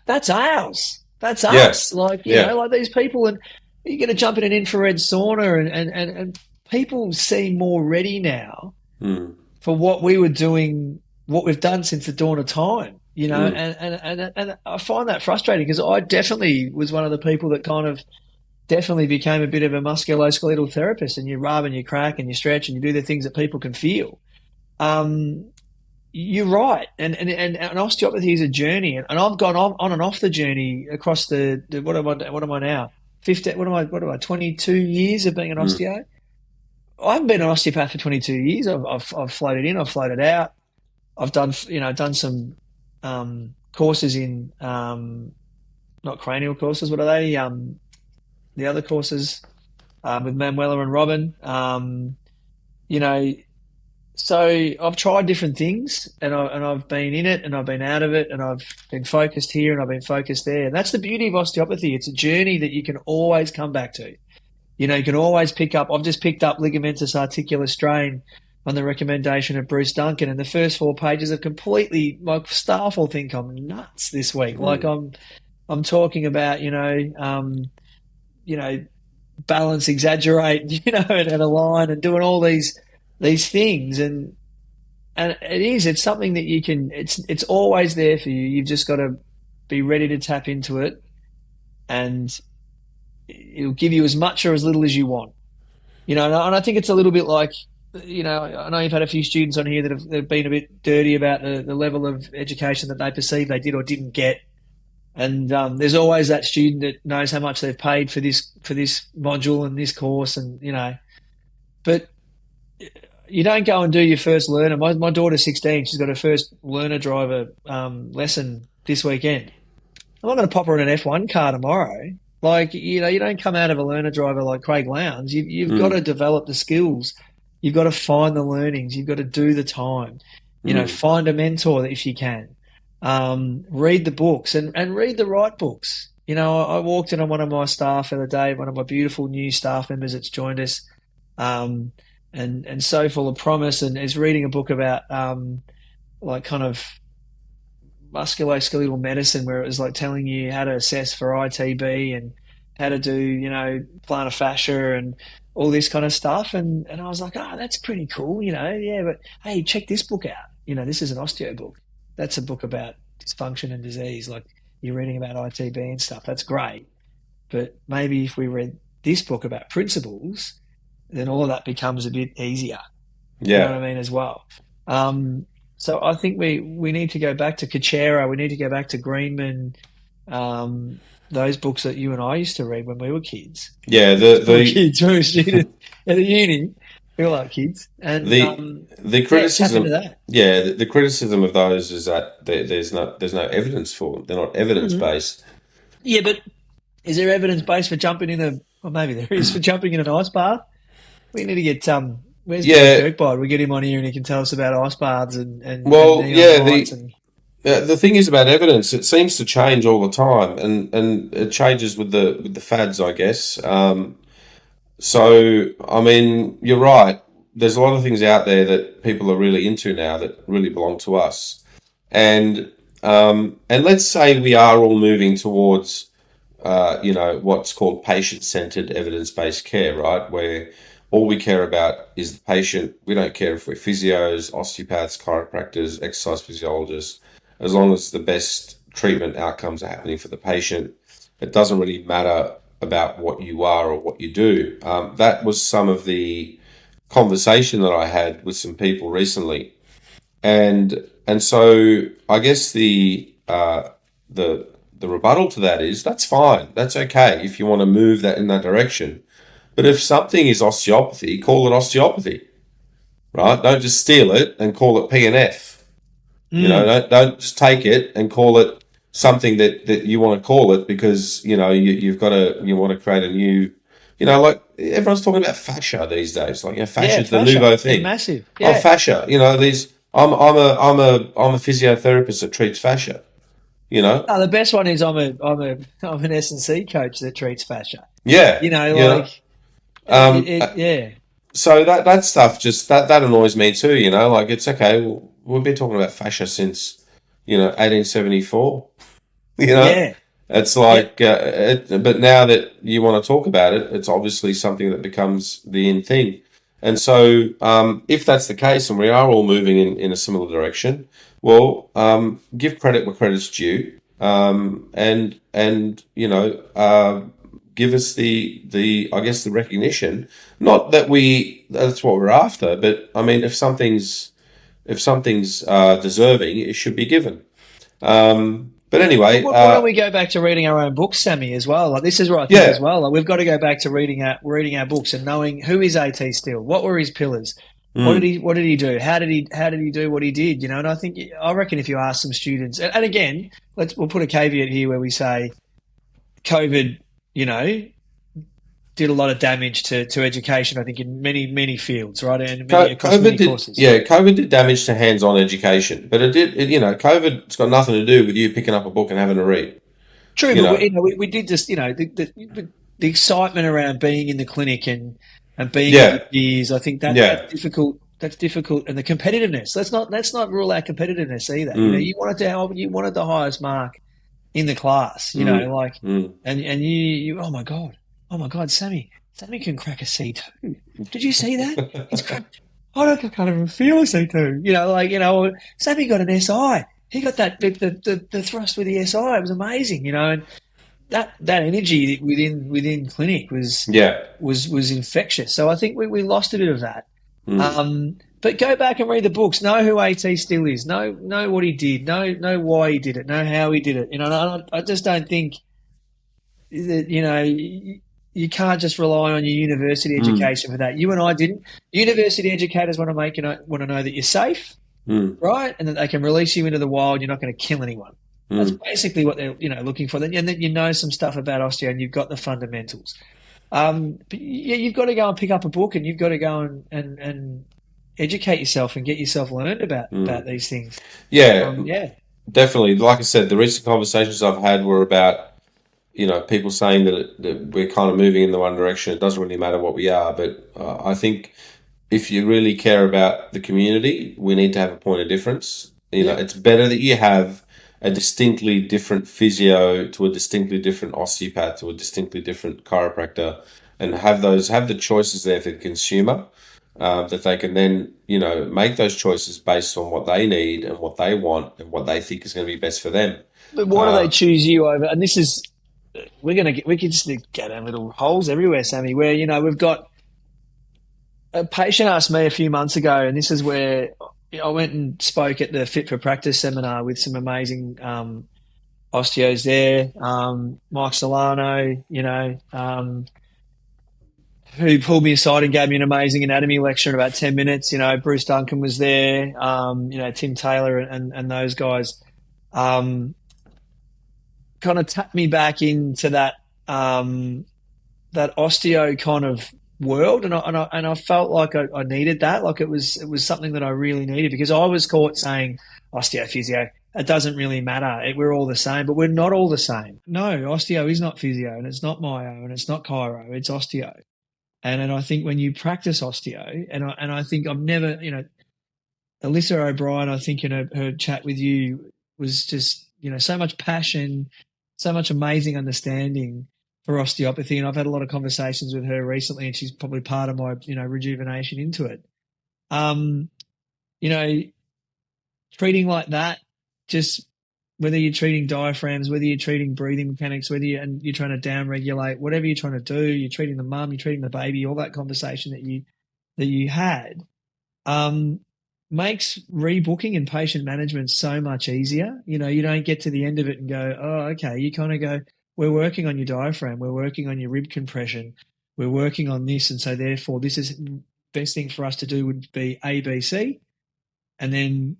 that's ours. That's Yeah, us. Like yeah. like these people, and you're going to jump in an infrared sauna, and people seem more ready now Mm, for what we were doing, what we've done since the dawn of time, mm, and I find that frustrating because I definitely was one of the people that kind of definitely became a bit of a musculoskeletal therapist, and you rub and you crack and you stretch and you do the things that people can feel. Um, you're right, and osteopathy is a journey, and I've gone on and off the journey across the what am I now? 15, what am I 22 years of being an mm, osteo. I haven't been an osteopath for 22 years. I've floated in, I've floated out. I've done some courses in not cranial courses. What are they? The other courses with Manuela and Robin. You know, so I've tried different things, and I've been in it, and I've been out of it, and I've been focused here, and I've been focused there. And that's the beauty of osteopathy. It's a journey that you can always come back to. You can always pick up. I've just picked up ligamentous articular strain on the recommendation of Bruce Duncan, and the first 4 pages have completely. My staff will think I'm nuts this week. Like mm. I'm talking about you know balance, exaggerate, and align, and doing all these things, and it's something that you can. It's always there for you. You've just got to be ready to tap into it, and it'll give you as much or as little as you want. And I think it's a little bit like, I know you've had a few students on here that have been a bit dirty about the level of education that they perceive they did or didn't get. And there's always that student that knows how much they've paid for this module and this course, and but you don't go and do your first learner. My daughter's 16; she's got her first learner driver lesson this weekend. I'm not going to pop her in an F1 car tomorrow. Like, you don't come out of a learner driver like Craig Lowndes. You've got to Mm, develop the skills. You've got to find the learnings. You've got to do the time. mm, Find a mentor if you can. Read the books and read the right books. I walked in on one of my staff the other day, one of my beautiful new staff members that's joined us, and so full of promise, and is reading a book about like kind of musculoskeletal medicine, where it was like telling you how to assess for ITB and how to do, plantar fascia and all this kind of stuff. And I was like, oh, that's pretty cool, yeah, but hey, check this book out. This is an osteo book. That's a book about dysfunction and disease. Like, you're reading about ITB and stuff. That's great. But maybe if we read this book about principles, then all of that becomes a bit easier. You know yeah, what I mean, as well. So I think we need to go back to Kuchera. We need to go back to Greenman. Those books that you and I used to read when we were kids. yeah. We were kids. We were students at the uni. We were like kids, and The the yeah, tap into criticism, that. yeah, the criticism of those is that there's no evidence for them. They're not evidence Hmm. based. Yeah, but is there evidence base for jumping in a? Well, maybe there is for jumping in an ice bath. We need to get Where's Gary Yeah, Kirkbride? We get him on here and he can tell us about ice baths and well, neon yeah. lights and. The thing is about evidence; it seems to change all the time, and it changes with the fads, I guess. So, I mean, you're right. There's a lot of things out there that people are really into now that really belong to us. And And let's say we are all moving towards, what's called patient-centered evidence-based care, right? Where all we care about is the patient. We don't care if we're physios, osteopaths, chiropractors, exercise physiologists, as long as the best treatment outcomes are happening for the patient. It doesn't really matter about what you are or what you do. That was some of the conversation that I had with some people recently, and so I guess the the rebuttal to that is that's fine, that's okay if you want to move that in that direction. But if something is osteopathy, call it osteopathy, right? Don't just steal it and call it PNF. Mm. Don't just take it and call it something that you want to call it because you want to create a new, like everyone's talking about fascia these days. Like, fascia Yeah, is the fascia. nouveau Yeah, thing. massive. Oh, Yeah. fascia. These. I'm a physiotherapist that treats fascia. You know. The best one is I'm an S&C coach that treats fascia. Yeah. You know. Like Um. yeah. So that stuff just that annoys me too. Like it's okay. We've been talking about fascia since 1874. You know, Yeah. it's Yep. like, but now that you want to talk about it, it's obviously something that becomes the in thing. And so, if that's the case, and we are all moving in a similar direction, well, give credit where credit's due, and give us the I guess the recognition. Not that that's what we're after, but I mean, if something's deserving, it should be given. But But anyway, why don't we go back to reading our own books, Sammy, as well? Like this is where I think as yeah. well. Like we've got to go back to reading our books and knowing who is AT Steele, what were his pillars, Mm. what did he do, how did he do what he did, And I reckon if you ask some students, and again, we'll put a caveat here where we say COVID, you know, did a lot of damage to education. I think in many fields, right, and across COVID many did, courses. yeah, COVID did damage to hands-on education, but COVID's got nothing to do with you picking up a book and having a read. True, You but know, we did just the excitement around being in the clinic and being with your yeah, peers. I think that's yeah, difficult. That's difficult, and the competitiveness. Let's not rule out competitiveness either. mm, You wanted the highest mark in the class. mm, Like mm, and you oh my god, Sammy can crack a C2. Did you see that? He's cracked. I can't even feel a C2. Sammy got an SI. He got the thrust with the SI. It was amazing. And that energy within clinic was yeah, was was infectious. So I think we lost a bit of that. mm, But go back and read the books. Know who AT still is. Know what he did. Know why he did it. Know how he did it. I just don't think that you can't just rely on your university mm, education for that. You and I didn't. University educators want to know that you're safe, mm, right, and that they can release you into the wild. You're not going to kill anyone. That's mm. basically what they're looking for. And then you know some stuff about osteo, and you've got the fundamentals. But yeah, you've got to go and pick up a book, and you've got to go and educate yourself and get yourself learned about these things. Yeah, Yeah, definitely. Like I said, the recent conversations I've had were about people saying that we're kind of moving in the one direction. It doesn't really matter what we are, but I think if you really care about the community, we need to have a point of difference. yeah. It's better that you have a distinctly different physio to a distinctly different osteopath to a distinctly different chiropractor, and have the choices there for the consumer, that they can then make those choices based on what they need and what they want and what they think is going to be best for them. But why do they choose you over? And this is we could just go down little holes everywhere, Sammy. Where we've got a patient asked me a few months ago, and this is where I went and spoke at the Fit for Practice seminar with some amazing osteos there. Mike Solano, who pulled me aside and gave me an amazing anatomy lecture in about 10 minutes. Bruce Duncan was there, Tim Taylor and those guys. Kind of tapped me back into that osteo kind of world, and I felt like I needed that. Like it was something that I really needed, because I was caught saying osteo physio. It doesn't really matter. We're all the same, but we're not all the same. No, osteo is not physio, and it's not myo, and it's not chiro. It's osteo. And I think when you practice osteo, and I think I've never, Alyssa O'Brien, I think in her chat with you was just, so much passion, so much amazing understanding for osteopathy. And I've had a lot of conversations with her recently, and she's probably part of my, rejuvenation into it. You know, treating like that, just whether you're treating diaphragms, whether you're treating breathing mechanics, and you're trying to down regulate, whatever you're trying to do, you're treating the mum, you're treating the baby, all that conversation that you had, makes rebooking and patient management so much easier. You don't get to the end of it and go, oh, okay. You kind of go, we're working on your diaphragm, we're working on your rib compression, we're working on this, and so therefore this is best thing for us to do would be A, B, C, and then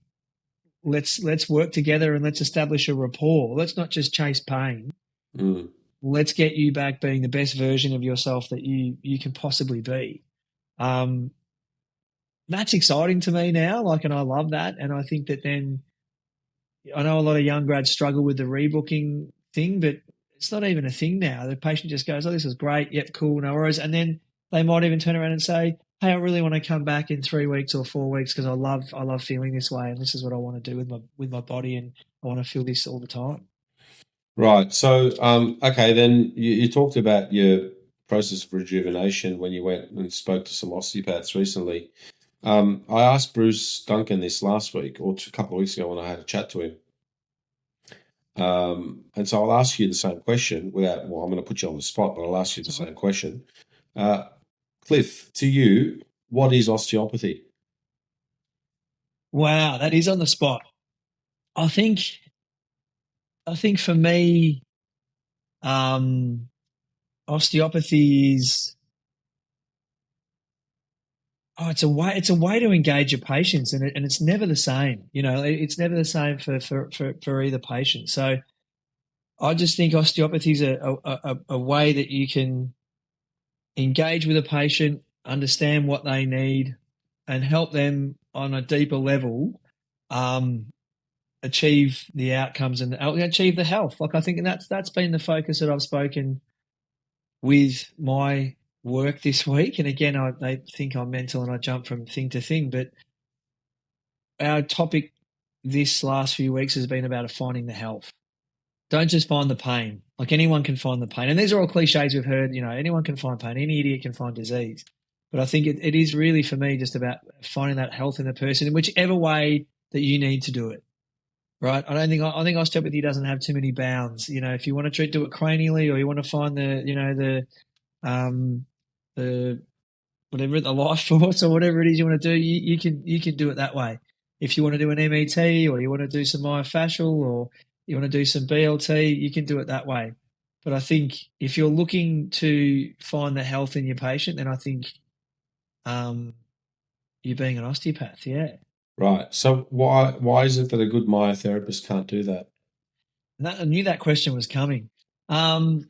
let's work together and let's establish a rapport. Let's not just chase pain. Let's get you back being the best version of yourself that you can possibly be. That's exciting to me now, and I love that. And I think that then, I know a lot of young grads struggle with the rebooking thing, but it's not even a thing now. The patient just goes, oh, this is great. Yep, cool, no worries. And then they might even turn around and say, hey, I really want to come back in 3 weeks or 4 weeks because I love feeling this way, and this is what I want to do with my body, and I want to feel this all the time. Right. So, okay, then you talked about your process of rejuvenation when you went and spoke to some osteopaths recently. I asked Bruce Duncan this last week or a couple of weeks ago when I had a chat to him. And so I'll ask you the same question I'm going to put you on the spot, but I'll ask you the same question. Cliff, to you, what is osteopathy? Wow, that is on the spot. I think for me, osteopathy is, it's a way to engage your patients, and it's never the same. It's never the same for either patient. So I just think osteopathy is a way that you can engage with a patient, understand what they need, and help them on a deeper level achieve the outcomes and achieve the health. I think that's been the focus that I've spoken with my work this week. And again, they think I'm mental and I jump from thing to thing, but our topic this last few weeks has been about finding the health. Don't just find the pain. Anyone can find the pain. And these are all cliches we've heard, anyone can find pain. Any idiot can find disease. But I think it is really, for me, just about finding that health in the person in whichever way that you need to do it. Right? I think osteopathy doesn't have too many bounds. If you want to do it cranially, or you want to find the whatever, the life force or whatever it is you want to do, you can do it that way. If you want to do an MET, or you want to do some myofascial, or you want to do some BLT, you can do it that way. But I think if you're looking to find the health in your patient, then I think you're being an osteopath, yeah. Right. So why is it that a good myotherapist can't do that? I knew that question was coming. They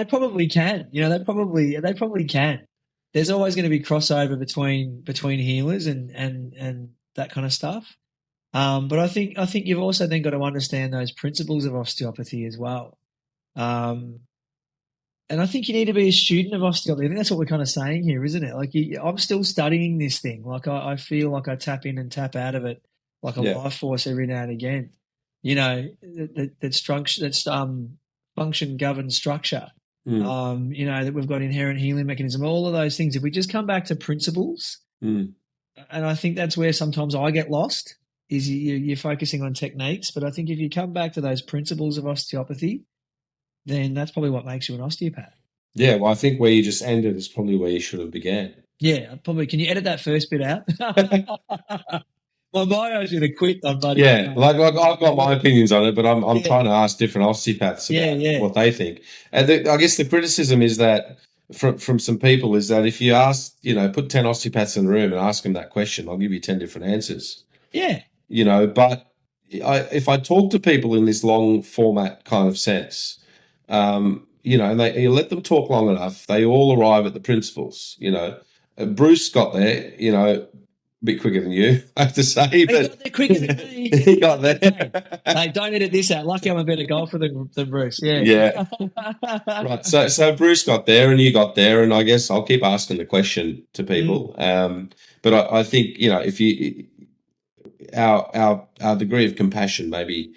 probably can. They probably can. There's always going to be crossover between healers and that kind of stuff. But I think you've also then got to understand those principles of osteopathy as well. And I think you need to be a student of osteopathy. I think that's what we're kind of saying here, isn't it? I'm still studying this thing. I feel like I tap in and tap out of it like a life force every now and again. That's function governs structure. That we've got inherent healing mechanism, all of those things. If we just come back to principles, and I think that's where sometimes I get lost, is you're focusing on techniques. But I think if you come back to those principles of osteopathy, then that's probably what makes you an osteopath. Yeah, well, I think where you just ended is probably where you should have began. Yeah, probably. Can you edit that first bit out? My bio's going to quit on buddy. Yeah, like I've got my opinions on it, but I'm trying to ask different osteopaths about what they think. And I guess the criticism is that from some people is that if you ask, put 10 osteopaths in the room and ask them that question, I'll give you 10 different answers. Yeah. But if I talk to people in this long format kind of sense, and you let them talk long enough, they all arrive at the principles. Bruce got there, a bit quicker than you, I have to say. He got there quicker than me. He got there. Hey, don't edit this out. Lucky I'm a better golfer than Bruce. Yeah. Yeah. Right. So Bruce got there and you got there, and I guess I'll keep asking the question to people. But I think, if our degree of compassion maybe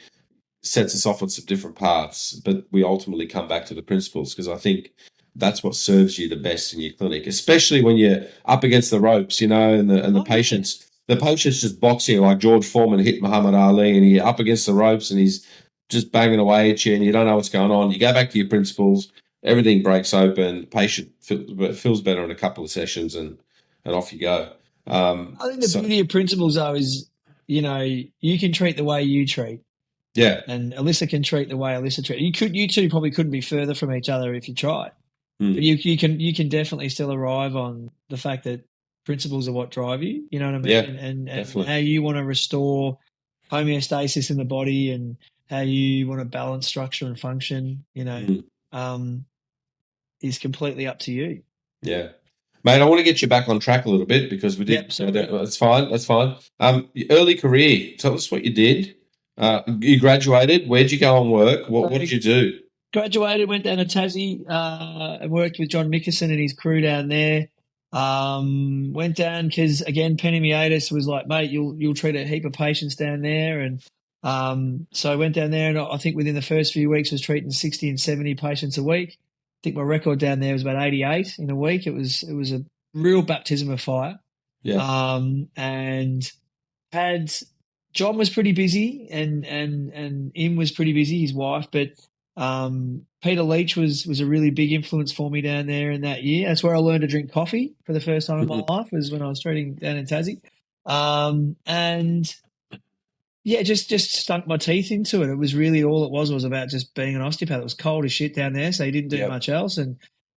sets us off on some different paths, but we ultimately come back to the principles because I think that's what serves you the best in your clinic, especially when you're up against the ropes, and the Oh, yeah. patient's just boxing like George Foreman hit Muhammad Ali, and you're up against the ropes and he's just banging away at you, and you don't know what's going on. You go back to your principles, everything breaks open, the patient feels better in a couple of sessions, and off you go. I think the So beauty of principles, though, is, you can treat the way you treat, yeah. and Alyssa can treat the way Alyssa treats. You two probably couldn't be further from each other if you tried. But Mm. you can definitely still arrive on the fact that principles are what drive you. You know what I mean? Yeah, And definitely. how you want to restore homeostasis in the body, and how you want to balance structure and function. Mm. Um, is completely up to you. Yeah. Mate, I want to get you back on track a little bit because we Yep. did. Sorry. That's fine. That's fine. Your early career. Tell us what you did. You graduated. Where'd you go and work? What did So you do? graduated, went down to Tassie, and worked with John Mickelson and his crew down there. Went down because again, Penny Miatis was like, mate, you'll treat a heap of patients down there, and so I went down there, and I think within the first few weeks was treating 60 and 70 patients a week. I think my record down there was about 88 in a week. It was a real baptism of fire, Yeah. and had John was pretty busy, and Im was pretty busy, his wife, but Peter Leach was a really big influence for me down there in that year. That's where I learned to drink coffee for the first time in my life, was when I was trading down in Tassie. And yeah, just stunk my teeth into it. It was really all it was about just being an osteopath. It was cold as shit down there, so you didn't do Yep. much else. And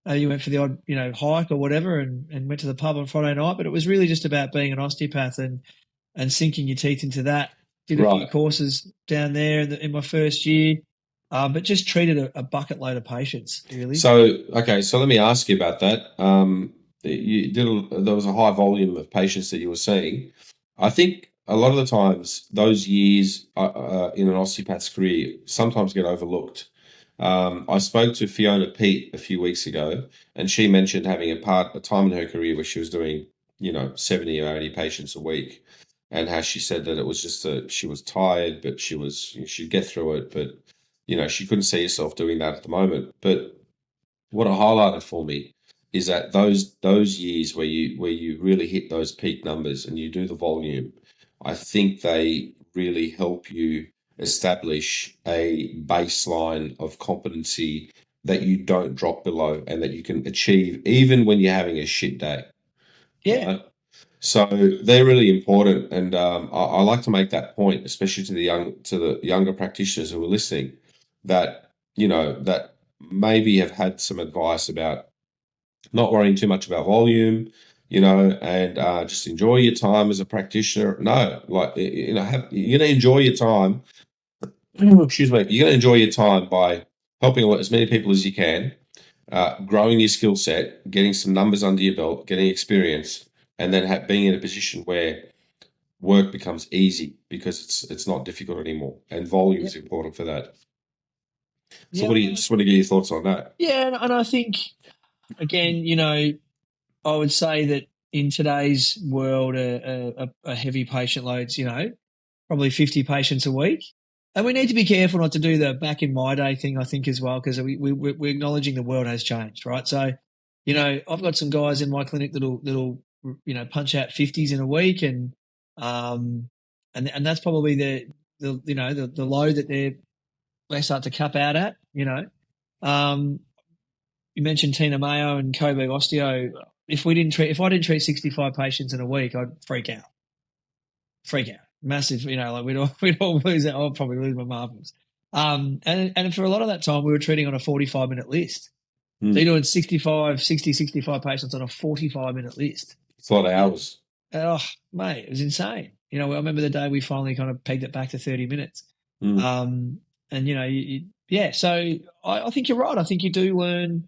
you went for the odd, hike or whatever, and went to the pub on Friday night. But it was really just about being an osteopath and sinking your teeth into that. Did a few Right. courses down there in my first year, but just treated a bucket load of patients, really. So, okay. So let me ask you about that. There was a high volume of patients that you were seeing. I think a lot of the times those years in an osteopath's career sometimes get overlooked. I spoke to Fiona Pete a few weeks ago, and she mentioned having a time in her career where she was doing, 70 or 80 patients a week, and how she said that it was just she was tired, but she'd get through it, but she couldn't see herself doing that at the moment. But what it highlighted for me is that those years where you really hit those peak numbers and you do the volume, I think they really help you establish a baseline of competency that you don't drop below and that you can achieve even when you're having a shit day, Yeah, right? So they're really important, and I like to make that point, especially to the younger practitioners who are listening, that that maybe have had some advice about not worrying too much about volume, and just enjoy your time as a practitioner. No, like you're gonna enjoy your time. Excuse me. You're gonna enjoy your time by helping as many people as you can, growing your skill set, getting some numbers under your belt, getting experience, and then being in a position where work becomes easy because it's not difficult anymore, and volume yeah, is important for that. So, yeah. what do you just want to get your thoughts on that? Yeah, and I think again, I would say that in today's world, a heavy patient loads, probably 50 patients a week. And we need to be careful not to do the back in my day thing, I think, as well, because we're acknowledging the world has changed, right? So, I've got some guys in my clinic that'll punch out 50s in a week, um, and that's probably the low that they start to cap out at, Um, you mentioned Tina Mayo and Coburg Osteo. If I didn't treat 65 patients in a week, I'd freak out, massive. Like we'd all lose it. I'd probably lose my marbles. And for a lot of that time, we were treating on a 45-minute list. So Mm. you're doing 65 patients on a 45-minute list. It's a lot of And, hours. oh, mate, it was insane. I remember the day we finally kind of pegged it back to 30 minutes. Mm. And yeah. So I think you're right. I think you do learn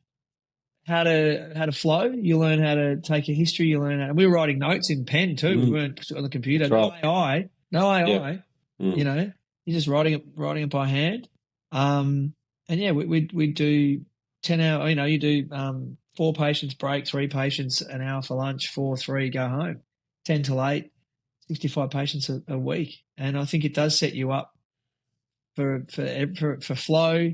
how to flow. You learn how to take a history. You learn how, and we were writing notes in pen too. We Mm. weren't on the computer. That's No right. AI. No Yeah. AI. Mm. You're just writing it by hand. And yeah, we do 10 hour. You do 4 patients break, 3 patients an hour for lunch, 4, 3 go home, 10 to 8, 65 patients a week. And I think it does set you up for flow.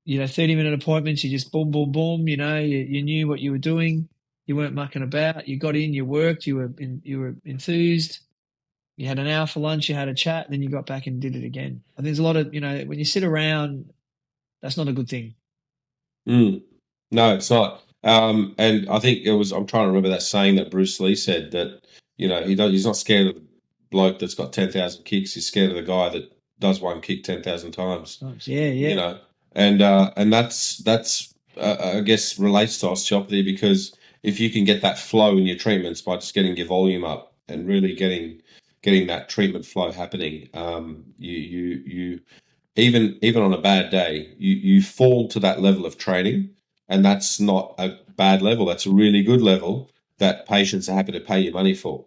30-minute appointments, you just boom, boom, boom. You knew what you were doing. You weren't mucking about. You got in, you worked, you were enthused. You had an hour for lunch, you had a chat, and then you got back and did it again. And there's a lot of, when you sit around, that's not a good thing. Mm. No, it's not. And I think I'm trying to remember that saying that Bruce Lee said that, he's not scared of the bloke that's got 10,000 kicks. He's scared of the guy that does one kick 10,000 times. Yeah, yeah. And that's I guess relates to osteopathy, because if you can get that flow in your treatments by just getting your volume up and really getting that treatment flow happening, you even on a bad day, you fall to that level of training, and that's not a bad level. That's a really good level that patients are happy to pay you money for.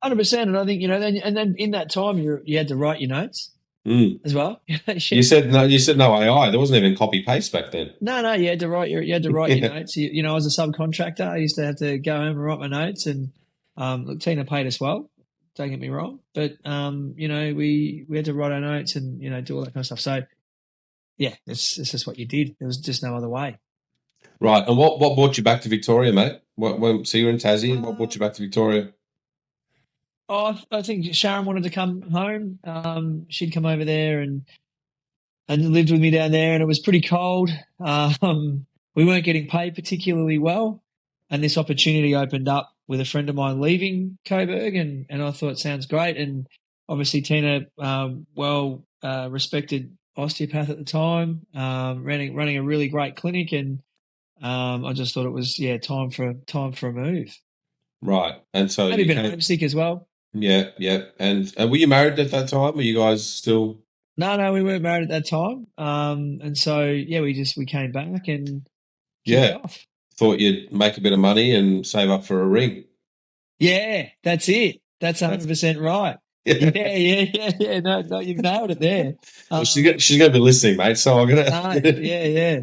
100%. And I think, then in that time, you had to write your notes as well. You said no AI. There wasn't even copy paste back then. No, you had to write your notes. I was a subcontractor. I used to have to go home and write my notes, and look, Tina paid us well. Don't get me wrong, but we had to write our notes and do all that kind of stuff. So yeah, it's just what you did. There was just no other way. Right. And what brought you back to Victoria, mate? So you're in Tassie. What brought you back to Victoria? Oh, I think Sharon wanted to come home. She'd come over there and lived with me down there, and it was pretty cold. We weren't getting paid particularly well, and this opportunity opened up with a friend of mine leaving Coburg, and I thought, sounds great. And obviously Tina, respected osteopath at the time, running a really great clinic, and I just thought it was time for a move. Right. And so Maybe a bit homesick as well. Yeah, yeah. And were you married at that time? Were you guys still? No, we weren't married at that time. And so we came back and Yeah. off. Thought you'd make a bit of money and save up for a ring. Yeah, that's it. That's 100% right. Yeah. No, you've nailed it there. Well, she's gonna be listening, mate. So I'm gonna.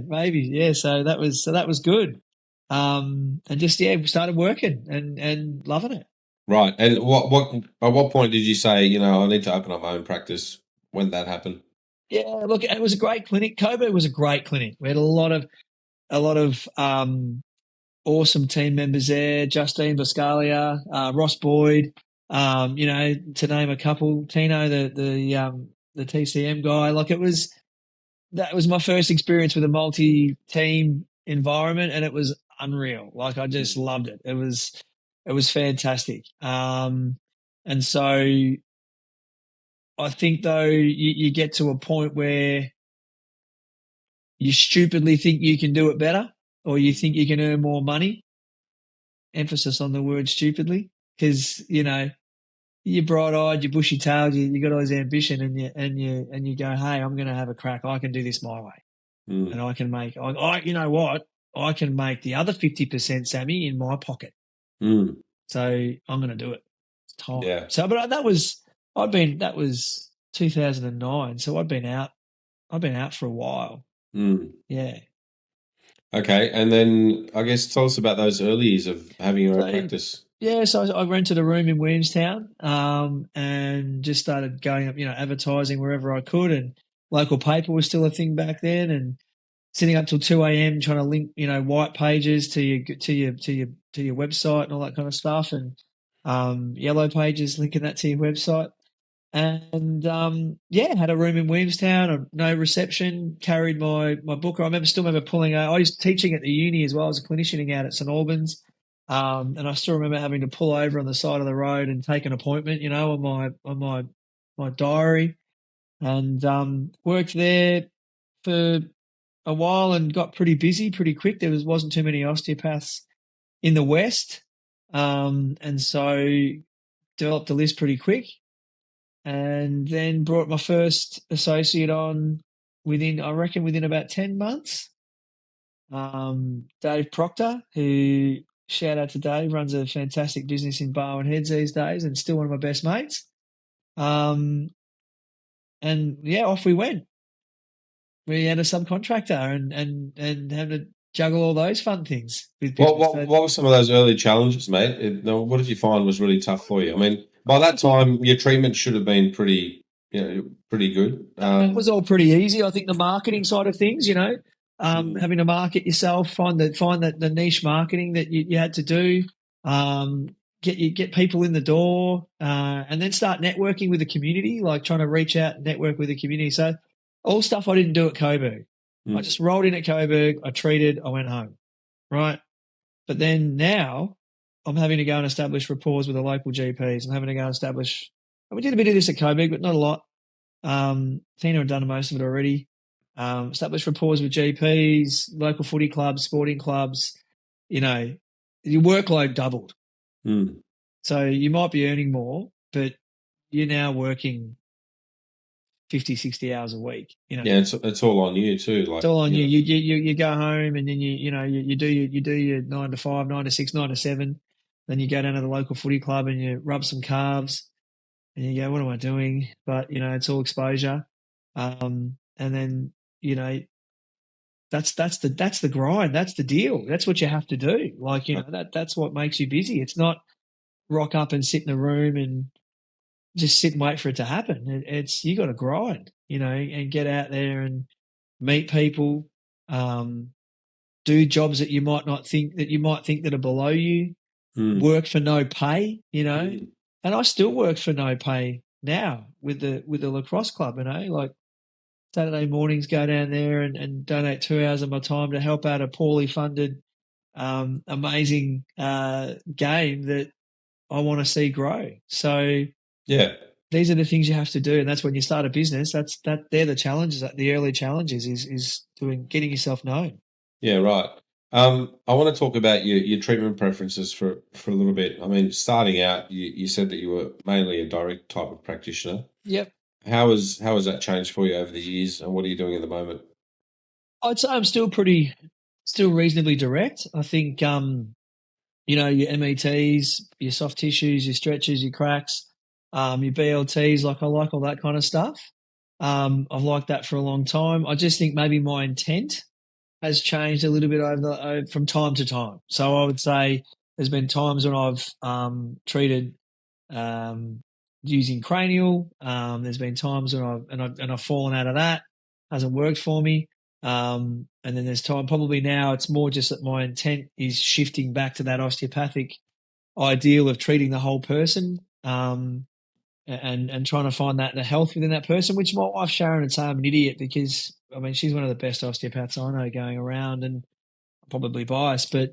Maybe. Yeah. So that was good. And just we started working and loving it. Right. And at what point did you say, I need to open up my own practice? When did that happen? Yeah, look, it was a great clinic. Coburg was a great clinic. We had a lot of awesome team members there. Justine Buscalia, Ross Boyd, to name a couple. Tino, the TCM guy. Like that was my first experience with a multi-team environment, and it was unreal. Like I just loved it. It was fantastic. And so I think though you get to a point where you stupidly think you can do it better, or you think you can earn more money. Emphasis on the word stupidly, because you're bright-eyed, you're bushy-tailed, you got all this ambition, and you go, hey, I'm going to have a crack. I can do this my way, and I can make. You know what? I can make the other 50%, Sammy, in my pocket. So I'm going to do it. It's time. Yeah. So, but that was 2009. So I've been out for a while. Yeah. Okay, and then I guess tell us about those early years of having your own practice. Yeah, so I rented a room in Williamstown, and just started going up, advertising wherever I could, and local paper was still a thing back then, and sitting up till 2 a.m. trying to link, white pages to your website and all that kind of stuff, and yellow pages linking that to your website. And had a room in Williamstown, no reception, carried my book. I still remember pulling out. I was teaching at the uni as well. I was a clinician out at St Albans, and I still remember having to pull over on the side of the road and take an appointment, on my diary, and worked there for a while and got pretty busy pretty quick. There wasn't too many osteopaths in the West, and so developed a list pretty quick. And then brought my first associate on within about 10 months. Dave Proctor, who, shout out to Dave, runs a fantastic business in Barwon Heads these days and still one of my best mates. And off we went. We had a subcontractor and having to juggle all those fun things with What business. what So what were some of those early challenges, mate? What did you find was really tough for you? I mean, by that time, your treatment should have been pretty good. that was all pretty easy. I think the marketing side of things, Mm, having to market yourself, find the niche marketing that you had to do, um, get people in the door, and then start networking with the community, like trying to reach out and network with the community. So all stuff I didn't do at Coburg. I mm, just rolled in at Coburg, I treated, I went home, right? But then now I'm having to go and establish rapport with the local GPs. I'm having to go and establish. And we did a bit of this at Coburg, but not a lot. Tina had done most of it already. Establish rapport with GPs, local footy clubs, sporting clubs. You know, your workload doubled. mm. So you might be earning more, but you're now working 50, 60 hours a week. Yeah, it's all on you too. It's Like, all on you. You go home and then you do your 9 to 5, 9 to 6, 9 to 7. Then you go down to the local footy club and you rub some calves and you go, what am I doing? But it's all exposure. And then that's the grind. That's the deal. That's what you have to do. Like that's what makes you busy. It's not rock up and sit in a room and just sit and wait for it to happen. It's you got to grind, and get out there and meet people, um, do jobs that you might not think that you might think that are below you, mm, work for no pay, mm. and I still work for no pay now with the lacrosse club, like Saturday mornings go down there and donate 2 hours of my time to help out a poorly funded, amazing game that I want to see grow. So Yeah, these are the things you have to do, and that's when you start a business. They're the challenges. The early challenges is getting yourself known. yeah, right. I want to talk about your treatment preferences for a little bit. I mean, starting out, you said that you were mainly a direct type of practitioner. Yep, How has that changed for you over the years, and what are you doing at the moment? I'd say I'm still reasonably direct. I think your METs, your soft tissues, your stretches, your cracks, your BLTs. Like I like all that kind of stuff. I've liked that for a long time. I just think maybe my intent has changed a little bit from time to time. So I would say there's been times when I've treated um, using cranial. There's been times when I've fallen out of that, hasn't worked for me. And then there's time probably now it's more just that my intent is shifting back to that osteopathic ideal of treating the whole person. And trying to find the health within that person, which my wife Sharon would say I'm an idiot because I mean she's one of the best osteopaths I know going around, and I'm probably biased, but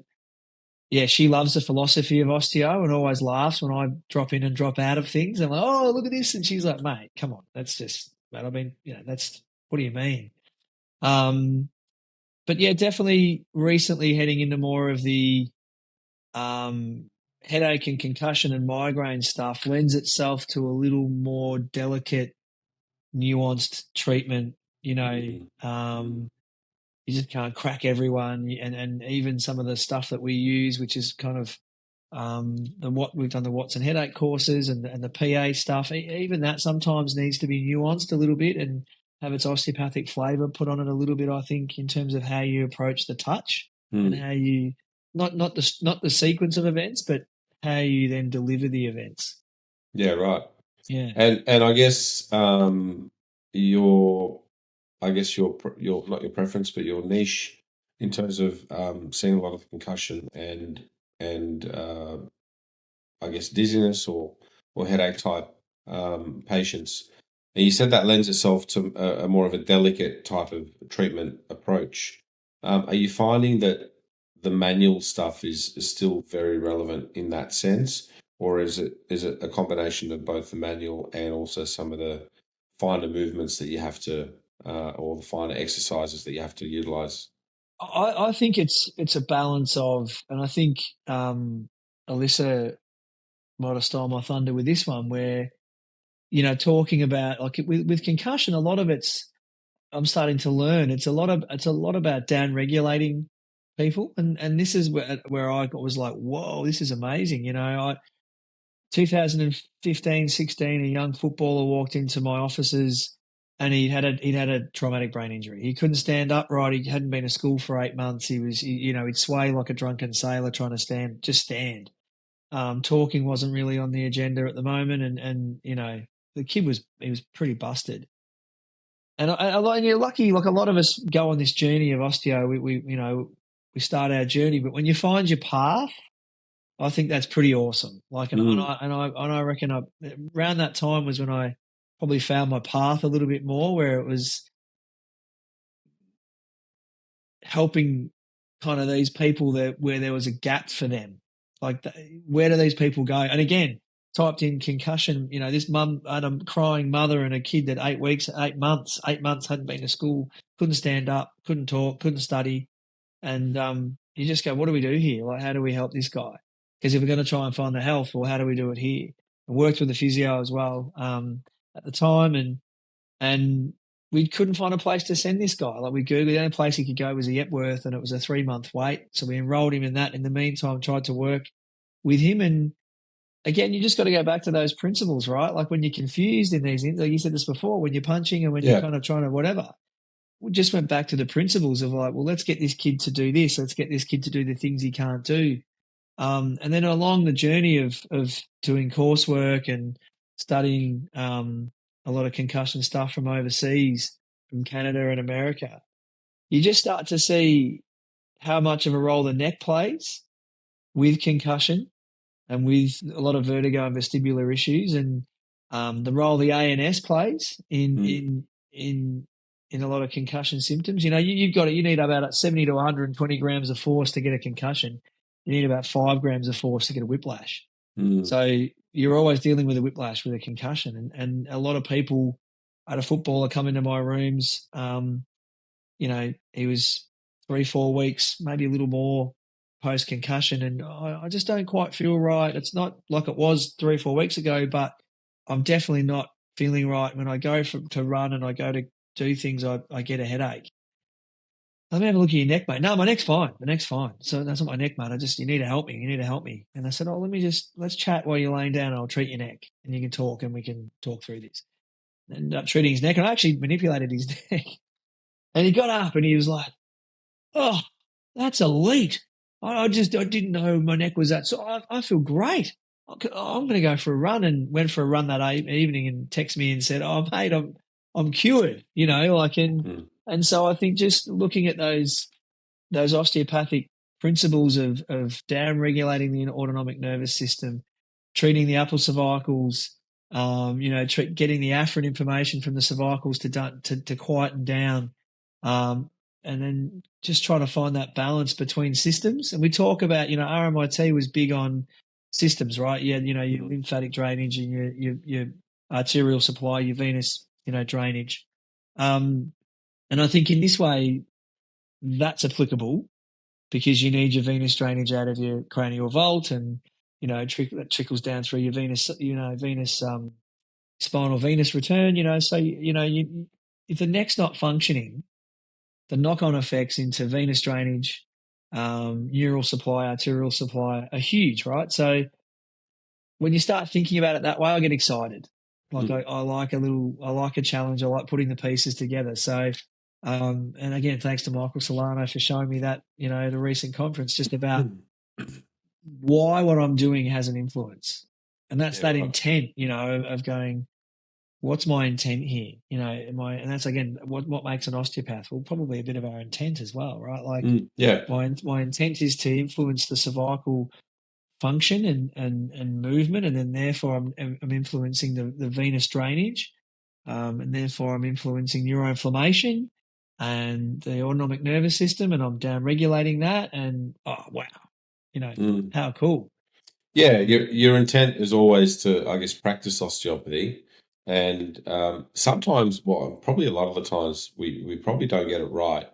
yeah, she loves the philosophy of osteo and always laughs when I drop in and drop out of things. I'm like, oh, look at this, and she's like, mate, come on, that's just, mate, I mean, that's what do you mean? Um, but yeah, definitely recently heading into more of the um, headache and concussion and migraine stuff lends itself to a little more delicate, nuanced treatment. Mm, mm. You just can't crack everyone, and even some of the stuff that we use, which is kind of the what we've done the Watson headache courses and the PA stuff. Even that sometimes needs to be nuanced a little bit and have its osteopathic flavour put on it a little bit. I think in terms of how you approach the touch and Mm. how you not the sequence of events, but how you then deliver the events. Yeah, right. Yeah. And I guess your your not your preference, but your niche in terms of seeing a lot of concussion and I guess dizziness or headache type patients. And you said that lends itself to a more of a delicate type of treatment approach. Are you finding that the manual stuff is still very relevant in that sense, or is it a combination of both the manual and also some of the finer movements that you have to or the finer exercises that you have to utilize? I think it's a balance of, and I think Alyssa might have stolen my thunder with this one, where talking about like with concussion, a lot of it's I'm starting to learn. It's a lot about down regulating people, and this is where I was like, whoa, this is amazing. 2015, 16, a young footballer walked into my offices and he'd had a traumatic brain injury. He couldn't stand upright. He hadn't been to school for 8 months. He'd sway like a drunken sailor trying to stand. Talking wasn't really on the agenda at the moment, and the kid was pretty busted. And you're lucky, like a lot of us go on this journey of osteo. We start our journey, but when you find your path, I think that's pretty awesome. Like, and I reckon around that time was when I probably found my path a little bit more, where it was helping kind of these people where there was a gap for them. Like, where do these people go? And again, typed in concussion. This mum had a crying mother and a kid that 8 months hadn't been to school, couldn't stand up, couldn't talk, couldn't study, and you just go, what do we do here? Like, how do we help this guy? Because if we're going to try and find the health, well, how do we do it here? I worked with a physio as well at the time, and we couldn't find a place to send this guy. Like, we Googled, the only place he could go was Epworth, and it was a 3-month wait. So we enrolled him in that. In the meantime, tried to work with him. And again, you just got to go back to those principles, right? Like, when you're confused in these, like you said this before, when you're punching and when you're kind of trying to whatever, we just went back to the principles of like, well, let's get this kid to do this. Let's get this kid to do the things he can't do. And then along the journey of doing coursework and studying a lot of concussion stuff from overseas, from Canada and America, you just start to see how much of a role the neck plays with concussion and with a lot of vertigo and vestibular issues, and the role the ANS plays in a lot of concussion symptoms. You need about 70 to 120 grams of force to get a concussion. You need about 5 grams of force to get a whiplash. So you're always dealing with a whiplash with a concussion. And a lot of people, I had a footballer come into my rooms. He was 3-4 weeks, maybe a little more post concussion. And I just don't quite feel right. It's not like it was 3-4 weeks ago, but I'm definitely not feeling right. When I go to run and I go to do things, I get a headache. Let me have a look at your neck, mate. No, my neck's fine. The neck's fine. So that's not my neck, mate. You need to help me. You need to help me. And I said, let's chat while you're laying down and I'll treat your neck and you can talk and we can talk through this. And ended up treating his neck, and I actually manipulated his neck. And he got up and he was like, oh, that's elite. I didn't know my neck was that. So I feel great. I'm going to go for a run, and went for a run that evening and texted me and said, oh, mate, I'm cured, and so I think just looking at those osteopathic principles of down regulating the autonomic nervous system, treating the upper cervicals, getting the afferent information from the cervicals to quieten down, and then just trying to find that balance between systems. And we talk about, RMIT was big on systems, right? Yeah, your lymphatic drainage and your arterial supply, your venous, drainage. And I think in this way, that's applicable because you need your venous drainage out of your cranial vault, and that trickles down through your venous, spinal venous return. So if the neck's not functioning, the knock-on effects into venous drainage, neural supply, arterial supply are huge, right? So when you start thinking about it that way, I get excited. Like I like a challenge. I like putting the pieces together. So, and again, thanks to Michael Solano for showing me that, at a recent conference, just about why what I'm doing has an influence. And that's that intent, of going, what's my intent here? And that's again, what makes an osteopath? Well, probably a bit of our intent as well, right? Like my intent is to influence the cervical function and movement, and then therefore I'm influencing the venous drainage, and therefore I'm influencing neuroinflammation and the autonomic nervous system, and I'm down regulating that. And oh wow, how cool! Yeah, your intent is always to, I guess, practice osteopathy, and sometimes, well, probably a lot of the times, we probably don't get it right.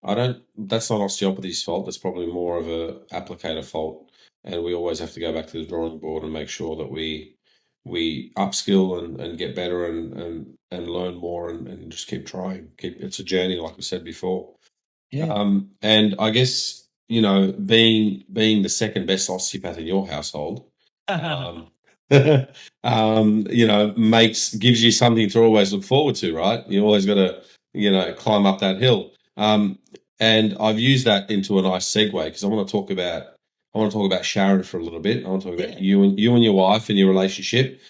I don't. That's not osteopathy's fault. That's probably more of a applicator fault, and we always have to go back to the drawing board and make sure that we upskill and get better and learn more and just keep trying. It's a journey, like we said before. Yeah. And I guess being the second best osteopath in your household, Gives you something to always look forward to, right? You always got to, climb up that hill. And I've used that into a nice segue because I want to talk about Sharon for a little bit. I want to talk about Yeah. you and your wife and your relationship.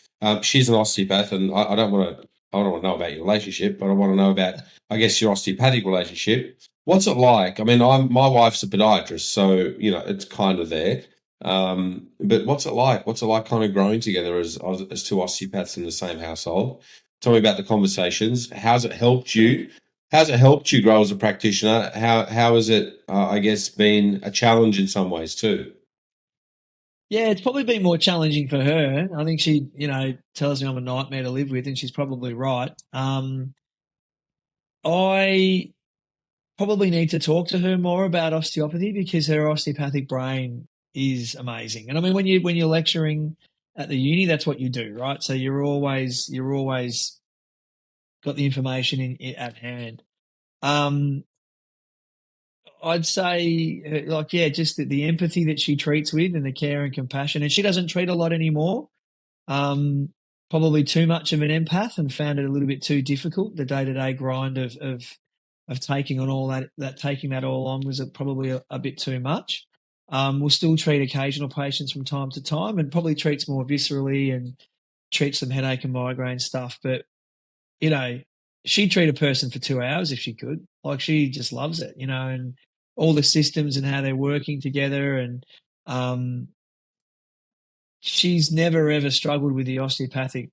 She's an osteopath, and I don't want to know about your relationship, but I want to know about, I guess, your osteopathic relationship. What's it like? I mean, my wife's a podiatrist, so it's kind of there. But what's it like? What's it like kind of growing together as two osteopaths in the same household? Tell me about the conversations. How's it helped you? How's it helped you grow as a practitioner? How has it, I guess, been a challenge in some ways too? Yeah, it's probably been more challenging for her. I think she, tells me I'm a nightmare to live with, and she's probably right. I probably need to talk to her more about osteopathy because her osteopathic brain is amazing. And I mean, when you're lecturing at the uni, that's what you do, right? So you're always got the information at hand. Um, I'd say, yeah, just the empathy that she treats with and the care and compassion. And she doesn't treat a lot anymore. Um, Probably too much of an empath and found it a little bit too difficult. The day to day grind of taking on all that taking that all on was probably a bit too much. We'll still treat occasional patients from time to time and probably treats more viscerally and treats some headache and migraine stuff. But you know, she'd treat a person for 2 hours if she could. Like she just loves it, and all the systems and how they're working together. And um, she's never ever struggled with the osteopathic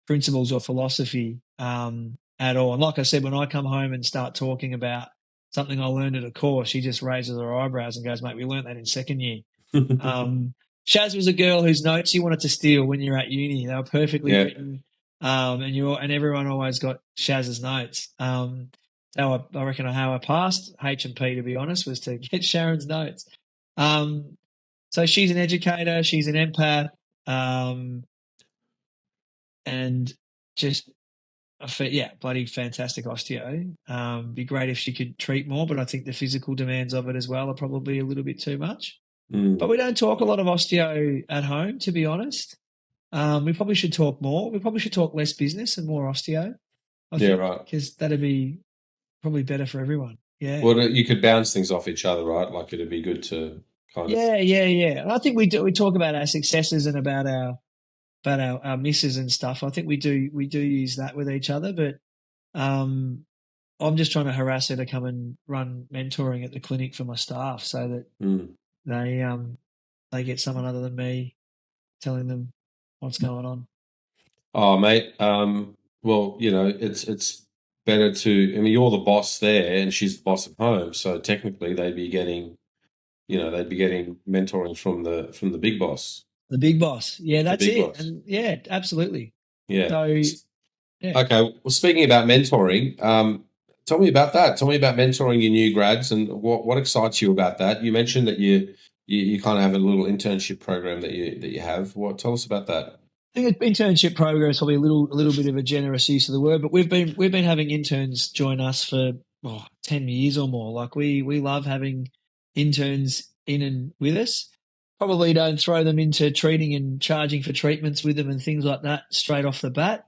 principles or philosophy at all. And like I said, when I come home and start talking about something I learned at a course, she just raises her eyebrows and goes, "Mate, we learned that in second year." Um, Shaz was a girl whose notes you wanted to steal when you're at uni. They were perfectly Yeah. written, and everyone always got Shaz's notes. How I reckon how I passed H and P, to be honest, was to get Sharon's notes. Um, so she's an educator, she's an empath, um, and just yeah, bloody fantastic osteo. Be great if she could treat more, but I think the physical demands of it as well are probably a little bit too much. But Mm. we don't talk a lot of osteo at home, to be honest. We probably should talk more. We probably should talk less business and more osteo, I Yeah, think, right. because that'd be probably better for everyone. Yeah. Well, you could bounce things off each other, right? Like it'd be good to kind of. Yeah, yeah, yeah. And I think we do. We talk about our successes and about our misses and stuff. I think we do use that with each other. But um, I'm just trying to harass her to come and run mentoring at the clinic for my staff, so that Mm. they get someone other than me telling them what's going on. Oh, mate. Well, it's better to. I mean, you're the boss there, and she's the boss at home. So technically, they'd be getting mentoring from the big boss, The big boss. Yeah, the that's big it. boss. And yeah, absolutely. Yeah. So yeah, Okay. Well, speaking about mentoring, tell me about that. Tell me about mentoring your new grads and what excites you about that. You mentioned that you kind of have a little internship program that you have. Tell us about that. I think internship program is probably a little bit of a generous use of the word, but we've been having interns join us for 10 years or more. Like we love having interns in and with us. Probably don't throw them into treating and charging for treatments with them and things like that straight off the bat.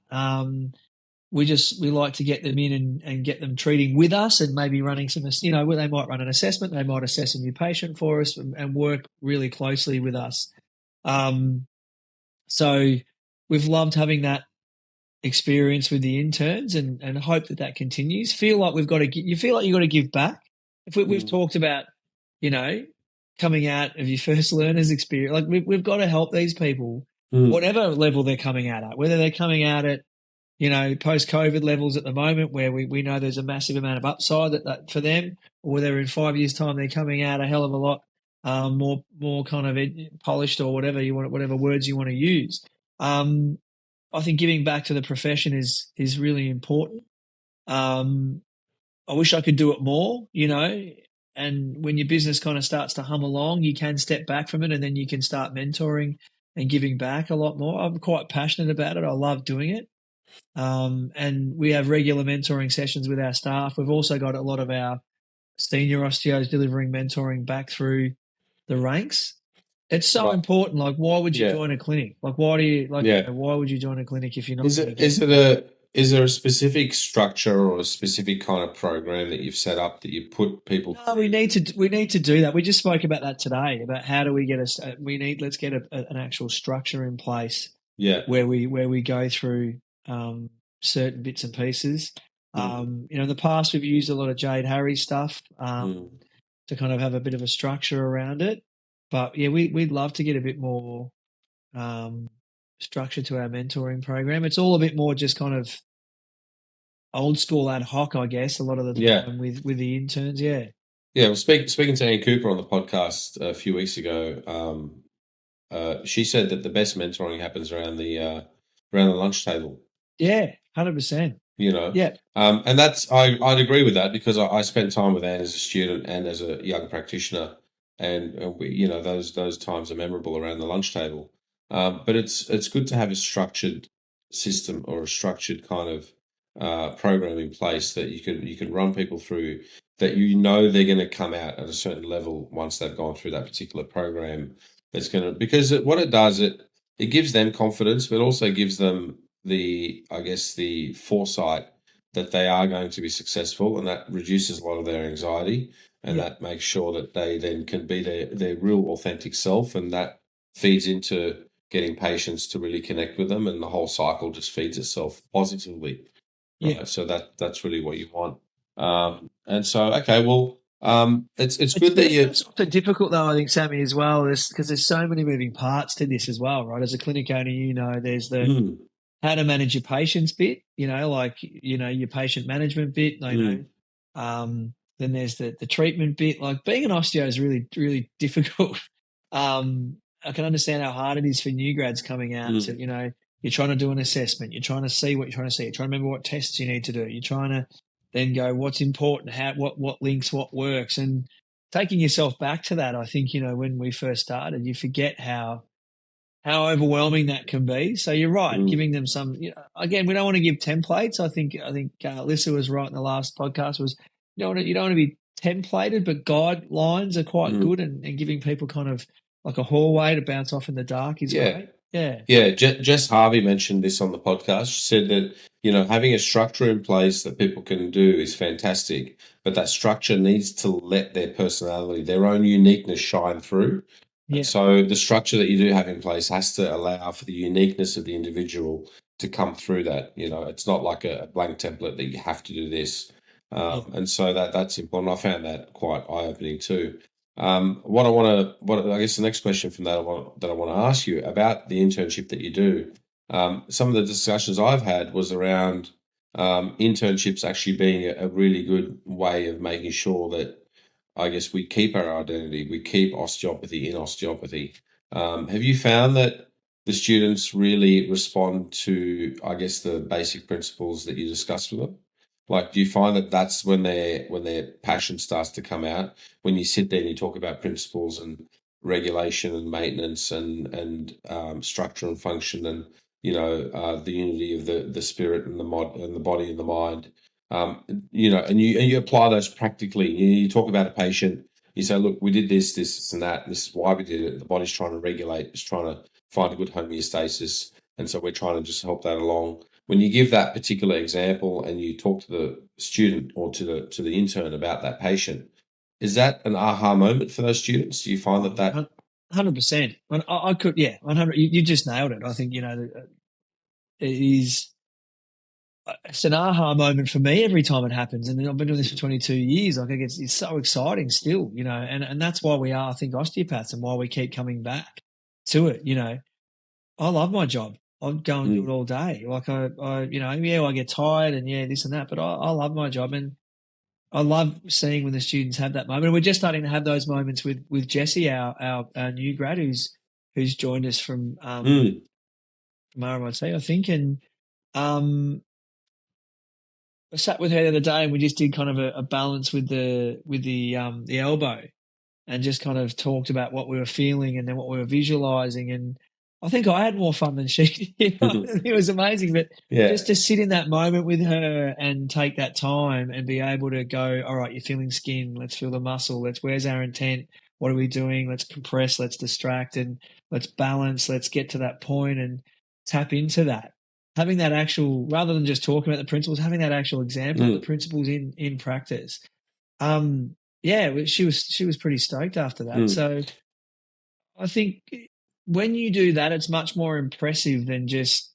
We like to get them in and get them treating with us and maybe running some, where they might run an assessment, they might assess a new patient for us and work really closely with us. Um, so we've loved having that experience with the interns and hope that continues. Feel like you feel like you've got to give back. If we've Mm, talked about, you know, coming out of your first learner's experience, like we've got to help these people, mm, whatever level they're coming out at, whether they're coming out at post COVID levels at the moment where we know there's a massive amount of upside that for them, or whether in 5 years' time they're coming out a hell of a lot more kind of polished or whatever words you want to use. Um, I think giving back to the profession is really important. Um, I wish I could do it more, and when your business kind of starts to hum along, you can step back from it and then you can start mentoring and giving back a lot more. I'm quite passionate about it. I love doing it. And we have regular mentoring sessions with our staff. We've also got a lot of our senior osteos delivering mentoring back through the ranks. It's so Right. important. Like, why would you Yeah. join a clinic? Like, why do you like? Yeah. Why would you join a clinic if you're not Is going to it get? is it a is there a specific structure or a specific kind of program that you've set up that you put people No, we through? need to do that. We just spoke about that today. About how do we get let's get an actual structure in place Yeah. where we go through um, certain bits and pieces. Mm, In the past we've used a lot of Jade Harry's stuff mm, to kind of have a bit of a structure around it. But yeah, we'd love to get a bit more um, structure to our mentoring program. It's all a bit more just kind of old school ad hoc, I guess, a lot of the yeah. time with the interns. Yeah, Yeah. Well, speaking to Annie Cooper on the podcast a few weeks ago, she said that the best mentoring happens around the lunch table. yeah, 100%. You know, Yeah, and I'd agree with that because I spent time with Anne as a student and as a young practitioner, and those times are memorable around the lunch table. But it's good to have a structured system or a structured kind of program in place that you can run people through, that they're going to come out at a certain level once they've gone through that particular program. That's going to, because what it does, it gives them confidence, but also gives them I guess the foresight that they are going to be successful, and that reduces a lot of their anxiety, and yeah, that makes sure that they then can be their real authentic self, and that feeds into getting patients to really connect with them, and the whole cycle just feeds itself positively, yeah. right? So that's really what you want. And so, okay, well, it's It's good that you. that's often difficult though, I think, Sammy, as well, because there's so many moving parts to this as well, right? As a clinic owner, there's the Mm, how to manage your patients bit, like your patient management bit. mm, Then there's the treatment bit. Like being an osteo is really really difficult. I can understand how hard it is for new grads coming out to mm, you're trying to do an assessment, you're trying to see what you're trying to see, you're trying to remember what tests you need to do, you're trying to then go what's important, how what links, what works, and taking yourself back to that. I think when we first started, you forget how overwhelming that can be. So you're right, mm, giving them some. Again, we don't want to give templates. I think Alyssa was right in the last podcast. Was you don't want to be templated, but guidelines are quite mm. good, and giving people kind of like a hallway to bounce off in the dark is Yeah. great. Yeah, Yeah, Jess Harvey mentioned this on the podcast. She said that, having a structure in place that people can do is fantastic, but that structure needs to let their personality, their own uniqueness shine through. And yeah, so the structure that you do have in place has to allow for the uniqueness of the individual to come through that. It's not like a blank template that you have to do this. yeah. And so that's important. I found that quite eye-opening too. What I guess the next question from that I want to ask you about the internship that you do. Some of the discussions I've had was around internships actually being a really good way of making sure that, I guess, we keep our identity, we keep osteopathy in osteopathy. Have you found that the students really respond to, I guess, the basic principles that you discussed with them? Like, do you find that that's when their passion starts to come out? When you sit there and you talk about principles and regulation and maintenance and structure and function, and the unity of the spirit and the mod and the body and the mind, and you apply those practically. You talk about a patient, you say, look, we did this and that, and this is why we did it. The body's trying to regulate, it's trying to find a good homeostasis, and so we're trying to just help that along. When you give that particular example and you talk to the student or to the intern about that patient, is that an aha moment for those students? Do you find Oh, that? 100%. I could, yeah, 100. You just nailed it. I think it is. It's an aha moment for me every time it happens. And I've been doing this for 22 years. I think it's so exciting still, and that's why we are, I think, osteopaths, and why we keep coming back to it. I love my job. I'd go and do it Mm, all day. Like yeah, I get tired and yeah, this and that, but I love my job, and I love seeing when the students have that moment. And we're just starting to have those moments with Jessie, our new grad who's joined us mm, from RMIT, I think, and um, I sat with her the other day and we just did kind of a balance with the elbow, and just kind of talked about what we were feeling and then what we were visualizing. And I think I had more fun than she did. It was amazing. But yeah. just to sit in that moment with her and take that time and be able to go, all right, you're feeling skin, let's feel the muscle, where's our intent, What are we doing? Let's compress, let's distract, and let's balance. Let's get to that point and tap into that. Having that actual, rather than just talking about the principles, having that actual example of the Mm, principles in practice. Yeah, she was pretty stoked after that. mm. So I think when you do that, it's much more impressive than just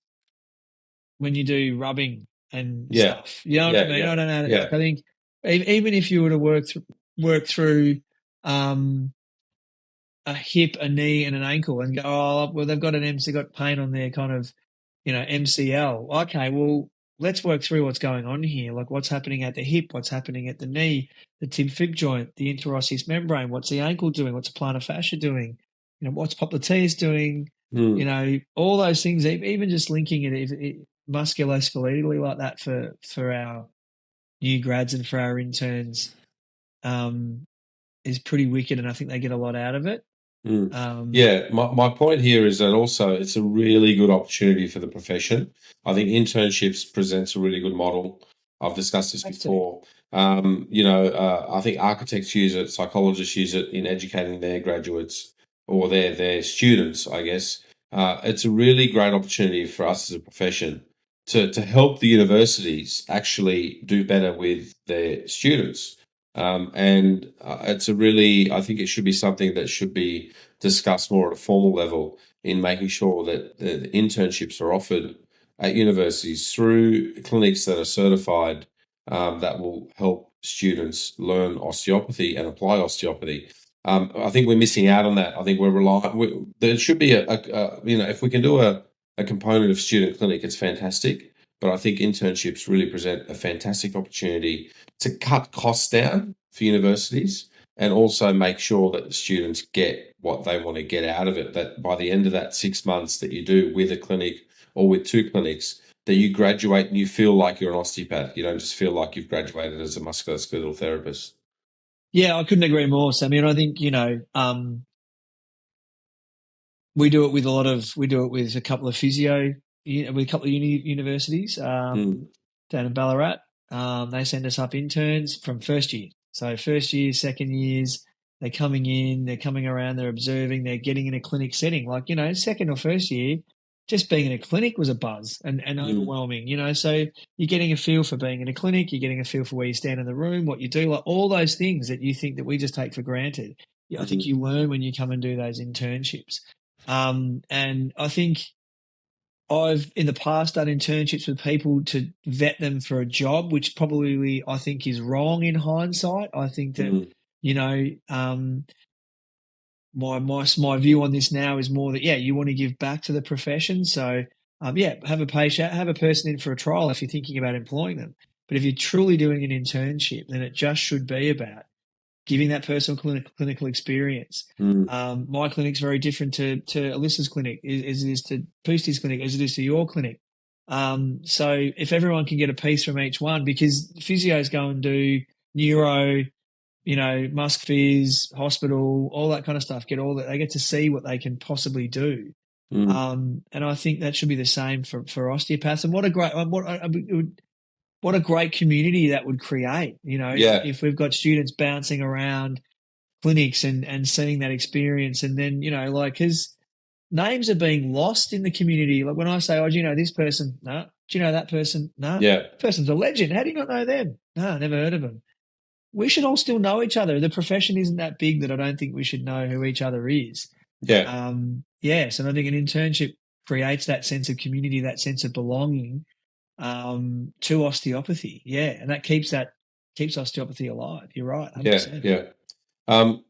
when you do rubbing and Yeah, stuff. You know what I yeah, mean? yeah, I don't know. yeah. Like I think even if you were to work through um, a hip, a knee, and an ankle, and go, oh well, they've got an MC, got pain on their kind of MCL. Okay, well, let's work through what's going on here. Like what's happening at the hip, what's happening at the knee, the tib fib joint, the interosseous membrane. What's the ankle doing? What's the plantar fascia doing? What's popliteus doing? Mm, All those things. Even just linking it musculoskeletally like that for our new grads and for our interns um, is pretty wicked, and I think they get a lot out of it. mm. Um, Yeah, my point here is that also it's a really good opportunity for the profession. I think internships presents a really good model. I've discussed this Has to. before. I think architects use it, psychologists use it in educating their graduates or their students, I guess. It's a really great opportunity for us as a profession to help the universities actually do better with their students. It's a really, I think it should be something that should be discussed more at a formal level in making sure that the internships are offered at universities through clinics that are certified, that will help students learn osteopathy and apply osteopathy. I think we're missing out on that. I think we're relying. There should be if we can do a component of student clinic, it's fantastic. But I think internships really present a fantastic opportunity to cut costs down for universities and also make sure that the students get what they want to get out of it. That by the end of that 6 months that you do with a clinic or with two clinics, that you graduate and you feel like you're an osteopath. You don't just feel like you've graduated as a musculoskeletal therapist. Yeah, I couldn't agree more, Sammy. And I think, we do it with we do it with a couple of with a couple of universities Mm, down in Ballarat. They send us up interns from first year. So first year, second years, they're coming in, they're coming around, they're observing, they're getting in a clinic setting. Like, second or first year, just being in a clinic was a buzz and mm, overwhelming. So you're getting a feel for being in a clinic, you're getting a feel for where you stand in the room, what you do, like all those things that you think that we just take for granted. I think mm, you learn when you come and do those internships. And I think I've in the past done internships with people to vet them for a job, which probably I think is wrong in hindsight. I think that, mm, you know, um, my view on this now is more that, yeah, you want to give back to the profession. So, yeah, have a patient, have a person in for a trial if you're thinking about employing them. But if you're truly doing an internship, then it just should be about giving that person clinical experience. mm, My clinic's very different to Alyssa's clinic, as it is to Poosty's clinic, as it is to your clinic. So if everyone can get a piece from each one, because physios go and do neuro, musk phys, hospital, all that kind of stuff, they get to see what they can possibly do. mm. And I think that should be the same for osteopaths. And what a great community that would create, Yeah, if we've got students bouncing around clinics and seeing that experience. And then, because names are being lost in the community. Like when I say, oh, do you know this person? No. Do you know that person? No. yeah, That person's a legend. How do you not know them? No, never heard of them. We should all still know each other. The profession isn't that big that I don't think we should know who each other is. yeah, Yes, and I think an internship creates that sense of community, that sense of belonging to osteopathy. Yeah, and that keeps osteopathy alive. You're right, yeah, 100%. yeah. Um,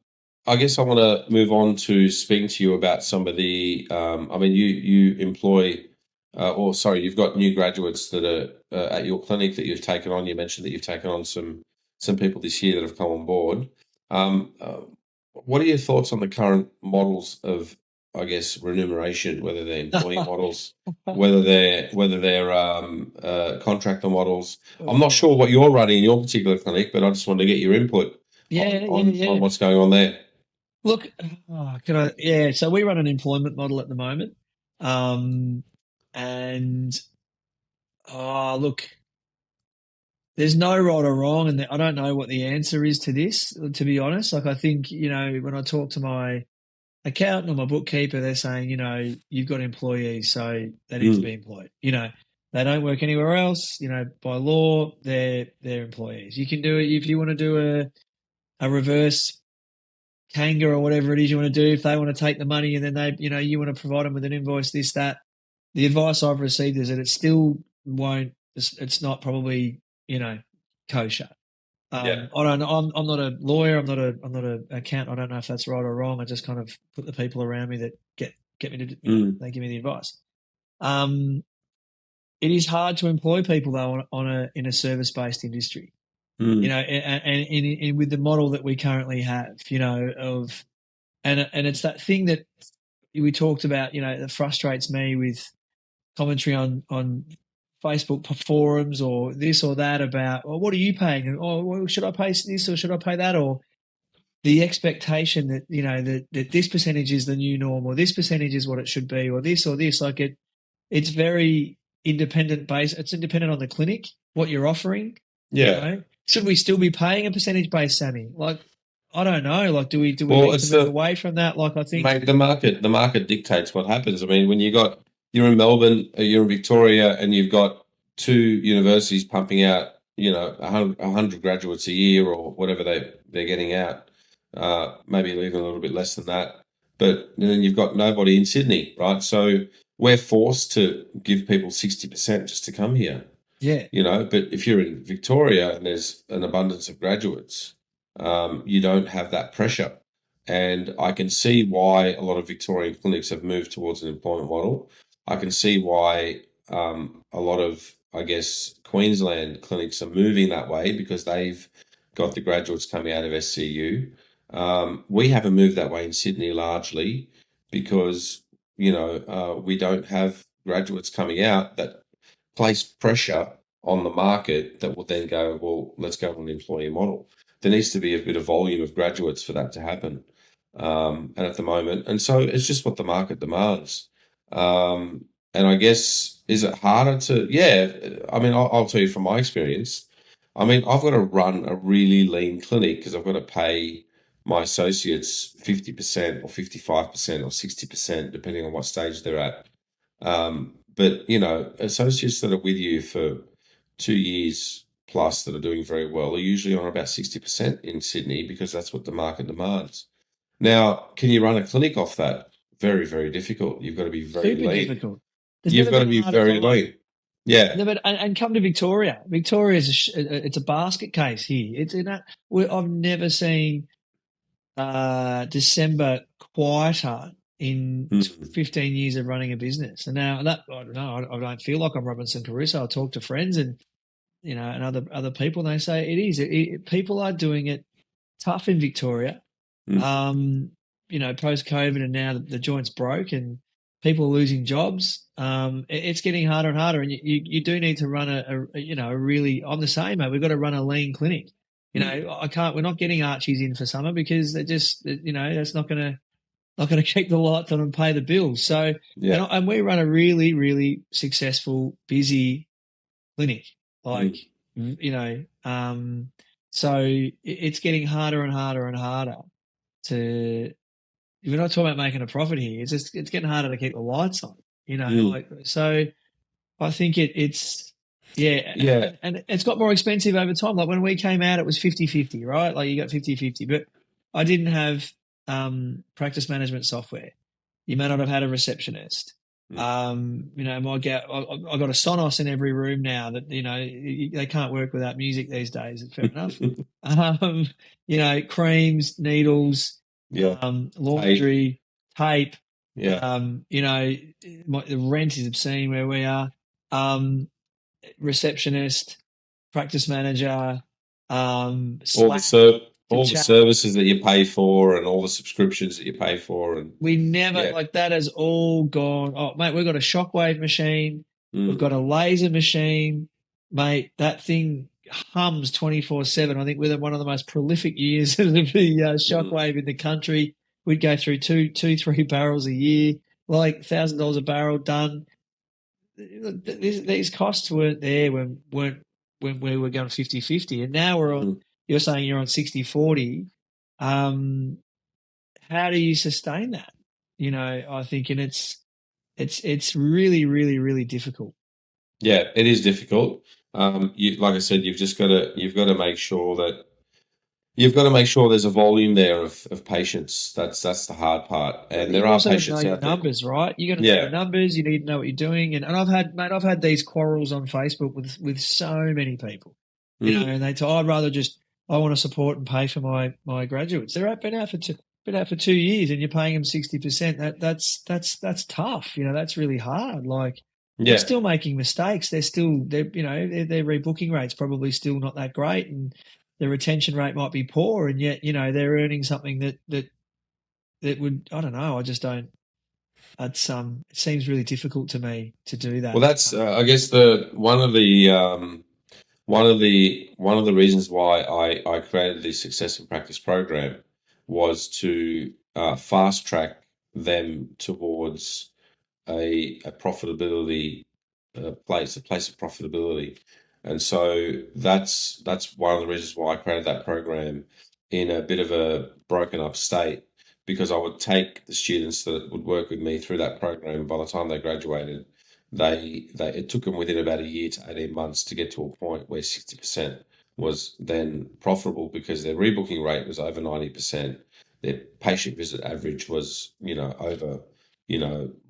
I guess I want to move on to speaking to you about some of the. I mean, you employ, or sorry, you've got new graduates that are at your clinic that you've taken on. You mentioned that you've taken on some people this year that have come on board. Um, uh, what are your thoughts on the current models of, I guess, remuneration? Whether they're employee models, whether they're contractor models. I'm not sure Oh, what you're running in your particular clinic, but I just wanted to get your input yeah, on yeah, on yeah. what's going on there. Look, can I? Yeah, so we run an employment model at the moment, and look, there's no right or wrong, and I don't know what the answer is to this, to be honest. Like, I think, when I talk to my accountant or my bookkeeper, they're saying, you've got employees, so they need to Mm. be employed. They don't work anywhere else. By law, they're employees. You can do it if you want to do a reverse Kanga or whatever it is you want to do. If they want to take the money and then you want to provide them with an invoice, this, that. The advice I've received is that it still won't. It's not probably kosher. Yeah. I don't know. I'm not a lawyer. I'm not an accountant. I don't know if that's right or wrong. I just kind of put the people around me that get me to Mm. they give me the advice. It is hard to employ people though in a service based industry. Mm. And with the model that we currently have, and it's that thing that we talked about, that frustrates me with commentary on Facebook forums or this or that about, well, what are you paying? And, well, should I pay this or should I pay that? Or the expectation that, that this percentage is the new norm, or this percentage is what it should be, or this or this. Like it's very independent based. It's independent on the clinic, what you're offering. Yeah. Should we still be paying a percentage based, Sammy? Like, I don't know. Like, do we Well, need to it's move away from that? Like, I think, mate, the market dictates what happens. I mean, when you're in Melbourne, you're in Victoria, and you've got two universities pumping out, 100 graduates a year or whatever they're getting out, maybe even a little bit less than that. But then you've got nobody in Sydney, right? So we're forced to give people 60% just to come here. yeah, But if you're in Victoria and there's an abundance of graduates, you don't have that pressure. And I can see why a lot of Victorian clinics have moved towards an employment model. I can see why a lot of, I guess, Queensland clinics are moving that way because they've got the graduates coming out of SCU. We haven't moved that way in Sydney largely because, we don't have graduates coming out that place pressure on the market that will then go, well, let's go on an employee model. There needs to be a bit of volume of graduates for that to happen. And at the moment, and so it's just what the market demands. And I guess, is it harder to, yeah, I mean, I'll tell you from my experience. I mean, I've got to run a really lean clinic because I've got to pay my associates 50% or 55% or 60%, depending on what stage they're at. But associates that are with you for 2 years plus that are doing very well are usually on about 60% in Sydney because that's what the market demands. Now, can you run a clinic off that? Very, very difficult. You've got to be very super lean. difficult. There's You've never got to been a be harder very time. lean. Yeah. No, but and come to Victoria. Victoria is it's a basket case here. I've never seen December quieter in Mm. 15 years of running a business. And now that I don't know, I don't feel like I'm Robinson Crusoe. I talk to friends and and other people, and they say it is. People are doing it tough in Victoria. Mm. Post COVID, and now the joint's broke and people are losing jobs. It's getting harder and harder, and you do need to run a really. I'm the same, mate. We've got to run a lean clinic. Mm. I can't. We're not getting Archies in for summer because they're just that's not gonna keep the lights on and pay the bills. So Yeah. and we run a really really successful busy clinic, like Mm. so it's getting harder and harder and harder to. We're not talking about making a profit here. It's getting harder to keep the lights on. Mm. Like so. I think it's yeah, Yeah. and it's got more expensive over time. Like when we came out, it was 50-50, right? Like you got 50-50, but I didn't have practice management software. You may not have had a receptionist. Mm. I got a Sonos in every room now that, they can't work without music these days. Fair enough. Um, creams, needles, Yeah. Tape. laundry, tape, Yeah. the rent is obscene where we are. Receptionist, practice manager, All the Slack ser- to all the chat. services that you pay for and all the subscriptions that you pay for and We never yeah. like that has all gone. Oh, mate, we've got a shockwave machine. We've Mm. got a laser machine, mate. That thing hums 24/7. I think we're one of the most prolific years of the Mm. shockwave in the country. We'd go through three barrels a year, like $1,000 a barrel done. These costs weren't there when weren't when we were going 50-50, and now we're on. Mm. You're saying you're on 60-40. How do you sustain that? I think, and it's really, really, really difficult. Yeah, it is difficult. Like I said, you've got to make sure that there's a volume there of patients. That's the hard part, Well, and there you've are also got to know patients your out there. numbers, right? You got to know your Yeah. numbers. You need to know what you're doing. And I've had these quarrels on Facebook with so many people, Mm. and I'd rather just, I want to support and pay for my graduates. Been out for 2 years, and you're paying them 60%. That's tough. That's really hard. Like, they're Yeah. still making mistakes. Their rebooking rate's probably still not that great, and their retention rate might be poor, and yet, they're earning something that would, I don't know. I just don't. It seems really difficult to me to do Well, that. that's I guess the one of the reasons why I created the Success in Practice program was to fast track them towards a profitability a place of profitability, and so that's one of the reasons why I created that program in a bit of a broken up state, because I would take the students that would work with me through that program. By the time they graduated, they it took them within about a year to 18 months to get to a point where 60% was then profitable, because their rebooking rate was over 90%. Their patient visit average was, over,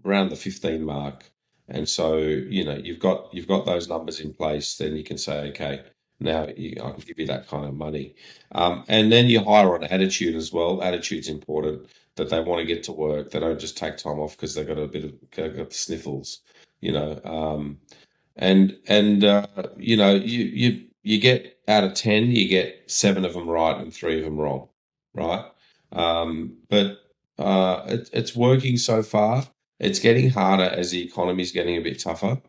around the 15 mark. And so, you've got those numbers in place, then you can say, okay, now I can give you that kind of money. And then you hire on attitude as well. Attitude's important, that they want to get to work. They don't just take time off because they've got got the sniffles, you know. You get out of 10, you get 7 of them right and 3 of them wrong, right? But it's working so far. It's getting harder as the economy is getting a bit tougher.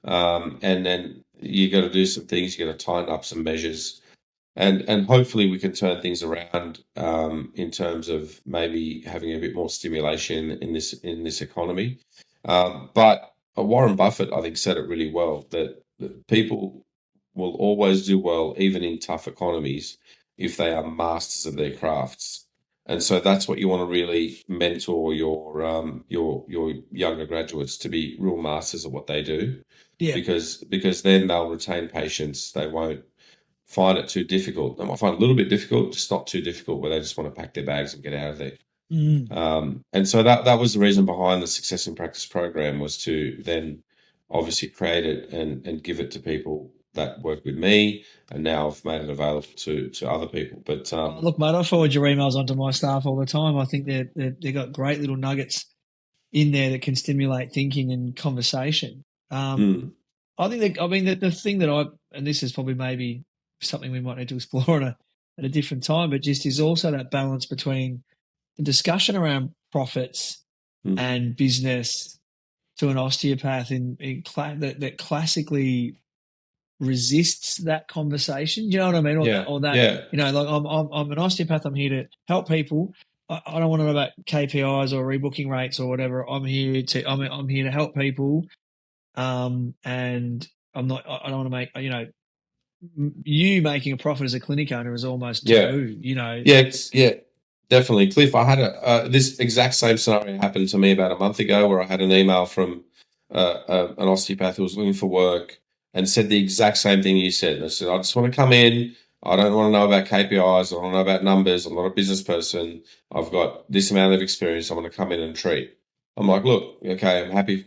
And then you got to do some things. You got to tighten up some measures, and hopefully we can turn things around, in terms of maybe having a bit more stimulation in this economy. But Warren Buffett, I think, said it really well, that people will always do well, even in tough economies, if they are masters of their crafts. And so that's what you want to really mentor your younger graduates to be real masters of what they do, Yeah. because then they'll retain patients. They won't find it too difficult. They might find it a little bit difficult, just not too difficult, where they just want to pack their bags and get out of there. Mm. And so that was the reason behind the Success in Practice program, was to then obviously create it and give it to people that work with me, and now I've made it available to other people. But Oh, look, mate, I forward your emails onto my staff all the time. I think they've got great little nuggets in there that can stimulate thinking and conversation. mm, I think that, I mean, the thing that and this is probably maybe something we might need to explore at a different time, but just is also that balance between the discussion around profits mm, and business to an osteopath that classically resists that conversation. You know what I mean? yeah, Or that, yeah, like, I'm an osteopath. I'm here to help people. I don't want to know about KPIs or rebooking rates or whatever. I'm here to help people. And I'm not. I don't want to make, you making a profit as a clinic owner is almost yeah. taboo. Yeah, yeah, definitely. Cliff, I had this exact same scenario happened to me about a month ago, where I had an email from an osteopath who was looking for work, and said the exact same thing you said. I said, I just want to come in. I don't want to know about KPIs. I don't want to know about numbers. I'm not a business person. I've got this amount of experience. I want to come in and treat. I'm like, look, okay, I'm happy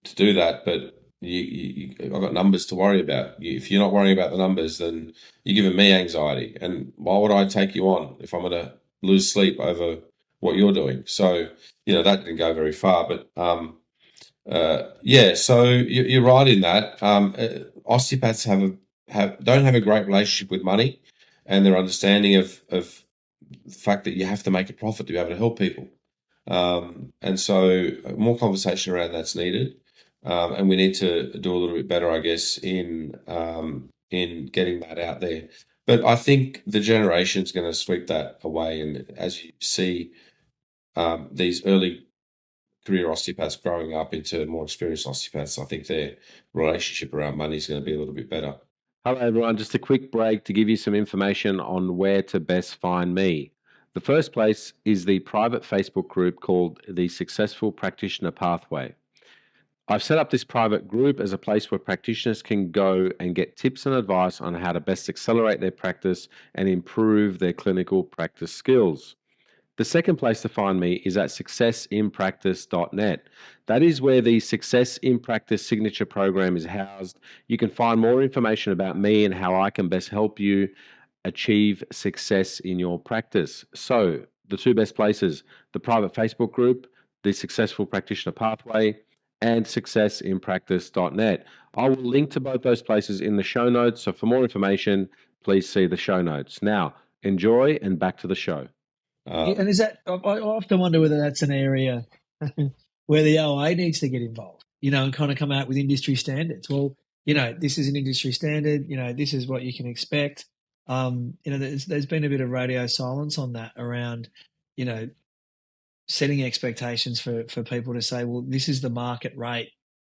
to do that, but I've got numbers to worry about. If you're not worrying about the numbers, then you're giving me anxiety. And why would I take you on if I'm going to lose sleep over what you're doing? So, that didn't go very far. But yeah, so you're right in that. Osteopaths don't have a great relationship with money, and their understanding of the fact that you have to make a profit to be able to help people. And so more conversation around that's needed. And we need to do a little bit better, I guess, in getting that out there. But I think the generation's going to sweep that away. And as you see, these early career osteopaths growing up into more experienced osteopaths, I think their relationship around money is going to be a little bit better. Hello, everyone. Just a quick break to give you some information on where to best find me. The first place is the private Facebook group called the Successful Practitioner Pathway. I've set up this private group as a place where practitioners can go and get tips and advice on how to best accelerate their practice and improve their clinical practice skills. The second place to find me is at successinpractice.net. That is where the Success in Practice signature program is housed. You can find more information about me and how I can best help you achieve success in your practice. So, the two best places, the private Facebook group, the Successful Practitioner Pathway, and successinpractice.net. I will link to both those places in the show notes. So, for more information, please see the show notes. Now, enjoy and back to the show. And is that, I often wonder whether that's an area where the OA needs to get involved, and kind of come out with industry standards. Well, this is an industry standard, this is what you can expect. There's been a bit of radio silence on that around, you know, setting expectations for people to say, well, this is the market rate,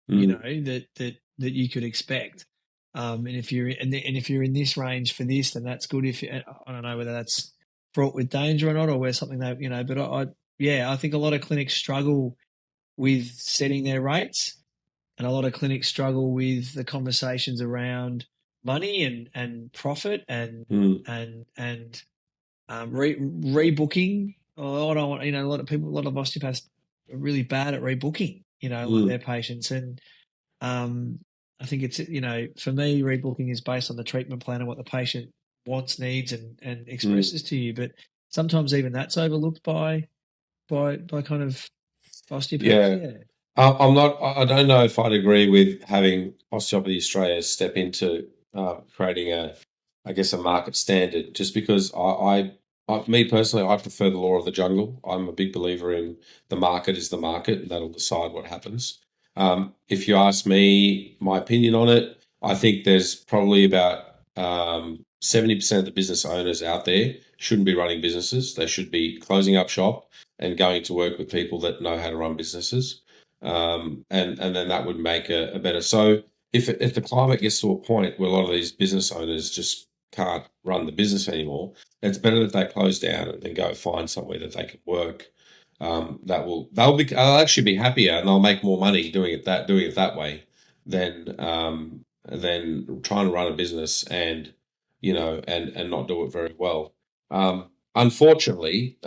that you could expect. And if you're in this range for this, then that's good. If I don't know whether that's fraught with danger or not, or where something that but I think a lot of clinics struggle with setting their rates, and a lot of clinics struggle with the conversations around money and profit and rebooking. I don't want, a lot of osteopaths are really bad at rebooking, like their patients. And I think it's, for me, rebooking is based on the treatment plan and what the patient wants, needs, and expresses to you. But sometimes even that's overlooked by kind of osteopaths. Yeah. I'm not. I don't know if I'd agree with having Osteopathy Australia step into creating I guess, a market standard. Just because me personally, I prefer the law of the jungle. I'm a big believer in the market is the market, and that'll decide what happens. If you ask me, my opinion on it, I think there's probably about 70% of the business owners out there shouldn't be running businesses. They should be closing up shop and going to work with people that know how to run businesses. And then that would make a better. So if the climate gets to a point where a lot of these business owners just can't run the business anymore, it's better that they close down and then go find somewhere that they can work. They'll actually be happier and they'll make more money doing it that way than trying to run a business and and not do it very well. Unfortunately,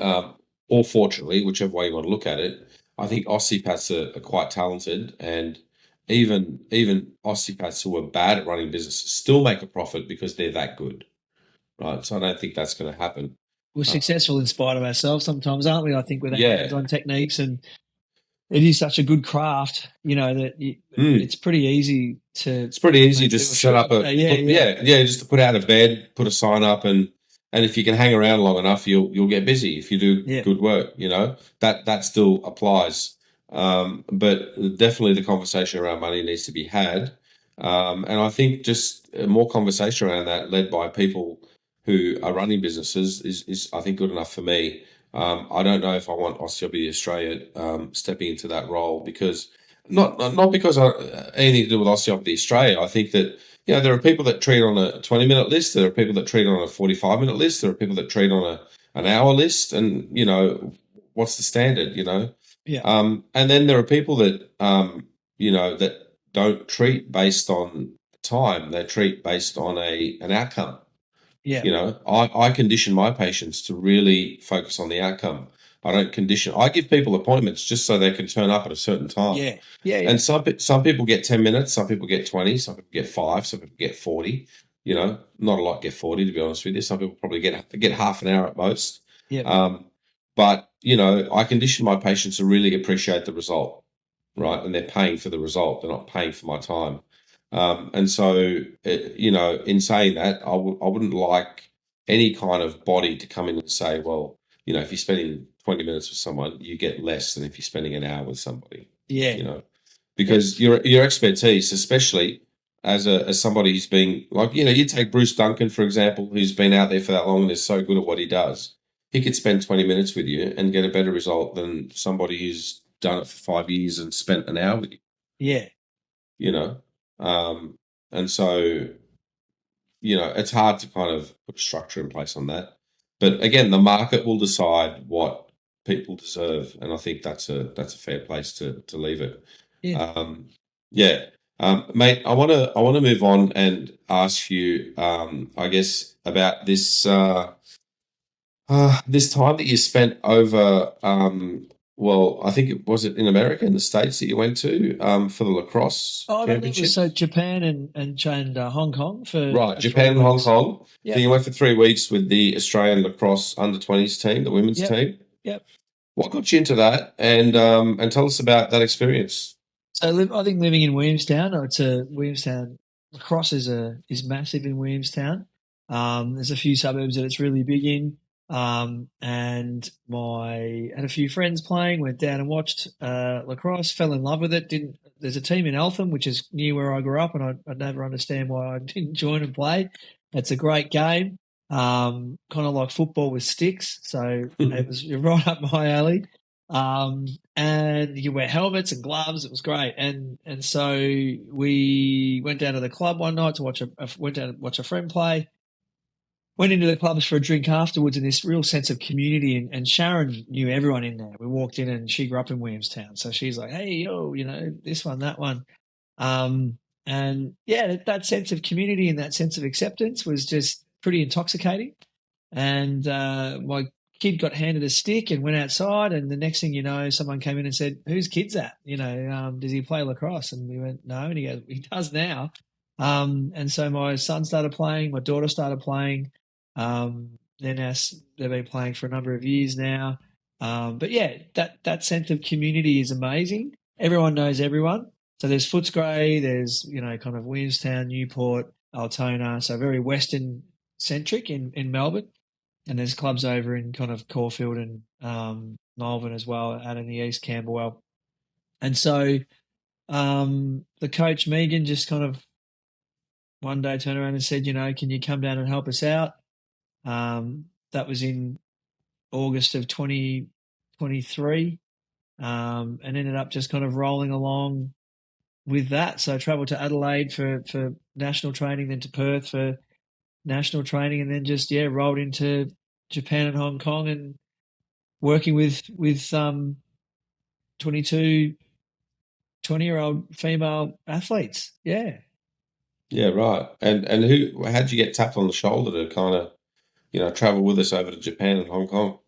or fortunately, whichever way you want to look at it, I think osteopaths are quite talented, and even osteopaths who are bad at running businesses still make a profit because they're that good, right? So I don't think that's going to happen. We're successful in spite of ourselves sometimes, aren't we? I think with our Yeah. hands-on techniques, and it is such a good craft, that it's pretty easy to. It's pretty easy just to set up just to put out a bed, put a sign up, and if you can hang around long enough, you'll get busy if you do good work. That still applies. But definitely the conversation around money needs to be had, and I think just more conversation around that, led by people who are running businesses, is I think good enough for me. I don't know if I want Osteopathy Australia stepping into that role, because not because anything to do with Osteopathy Australia. I think that there are people that treat on a 20-minute list. There are people that treat on a 45-minute list. There are people that treat on an hour list. And what's the standard? Yeah. And then there are people that that don't treat based on time. They treat based on an outcome. Yeah. I condition my patients to really focus on the outcome. I give people appointments just so they can turn up at a certain time. Yeah. And some people get 10 minutes, some people get 20, some people get 5, some people get 40. Not a lot get 40, to be honest with you. Some people probably get half an hour at most. Yeah. But I condition my patients to really appreciate the result, right? And they're paying for the result. They're not paying for my time. And so, in saying that, I wouldn't like any kind of body to come in and say, well, if you're spending 20 minutes with someone, you get less than if you're spending an hour with somebody. Yeah. Because your expertise, especially as somebody who's been like, you take Bruce Duncan, for example, who's been out there for that long and is so good at what he does. He could spend 20 minutes with you and get a better result than somebody who's done it for 5 years and spent an hour with you. Yeah. And so it's hard to kind of put a structure in place on that. But again, the market will decide what people deserve, and I think that's a fair place to leave it. Yeah. Yeah, mate, I want to move on and ask you, I guess, about this time that you spent over, well, I think it in America, in the States that you went to, for the lacrosse Oh, no, that was so championships? Japan and Hong Kong Right, for three Japan and Hong weeks. Kong. So Yep, you went for 3 weeks with the Australian lacrosse under 20s team, the women's yep, team. yep. What got you into that? And tell us about that experience. So I think living in Williamstown, it's a Williamstown lacrosse is massive in Williamstown. There's a few suburbs that it's really big in. And my had a few friends playing, went down and watched lacrosse, fell in love with it. Didn't There's a team in Eltham, which is near where I grew up, and I'd never understand why I didn't join and play. It's a great game, kind of like football with sticks. So it was right up my alley. And you wear helmets and gloves. It was great. And so we went down to the club one night to went down to watch a friend play. Went into the clubs for a drink afterwards, and this real sense of community. And Sharon knew everyone in there. We walked in, and she grew up in Williamstown, so she's like, "Hey, yo, this one, that one." And yeah, that sense of community and that sense of acceptance was just pretty intoxicating. And my kid got handed a stick and went outside, and the next thing you know, someone came in and said, "Whose kid's that? Does he play lacrosse?" And we went, "No," and he goes, "He does now." And so my son started playing, my daughter started playing. Then as they've been playing for a number of years now. But yeah, that sense of community is amazing. Everyone knows everyone. So there's Footscray, there's kind of Williamstown, Newport, Altona, so very Western centric in Melbourne. And there's clubs over in kind of Caulfield and Malvern as well, out in the east, Camberwell. And so the coach Megan just kind of one day turned around and said, "Can you come down and help us out?" That was in August of 2023, and ended up just kind of rolling along with that. So I travelled to Adelaide for national training, then to Perth for national training, and then just rolled into Japan and Hong Kong and working with 22, 20-year-old female athletes. Yeah. Yeah, right. And how'd you get tapped on the shoulder to kind of, travel with us over to Japan and Hong Kong?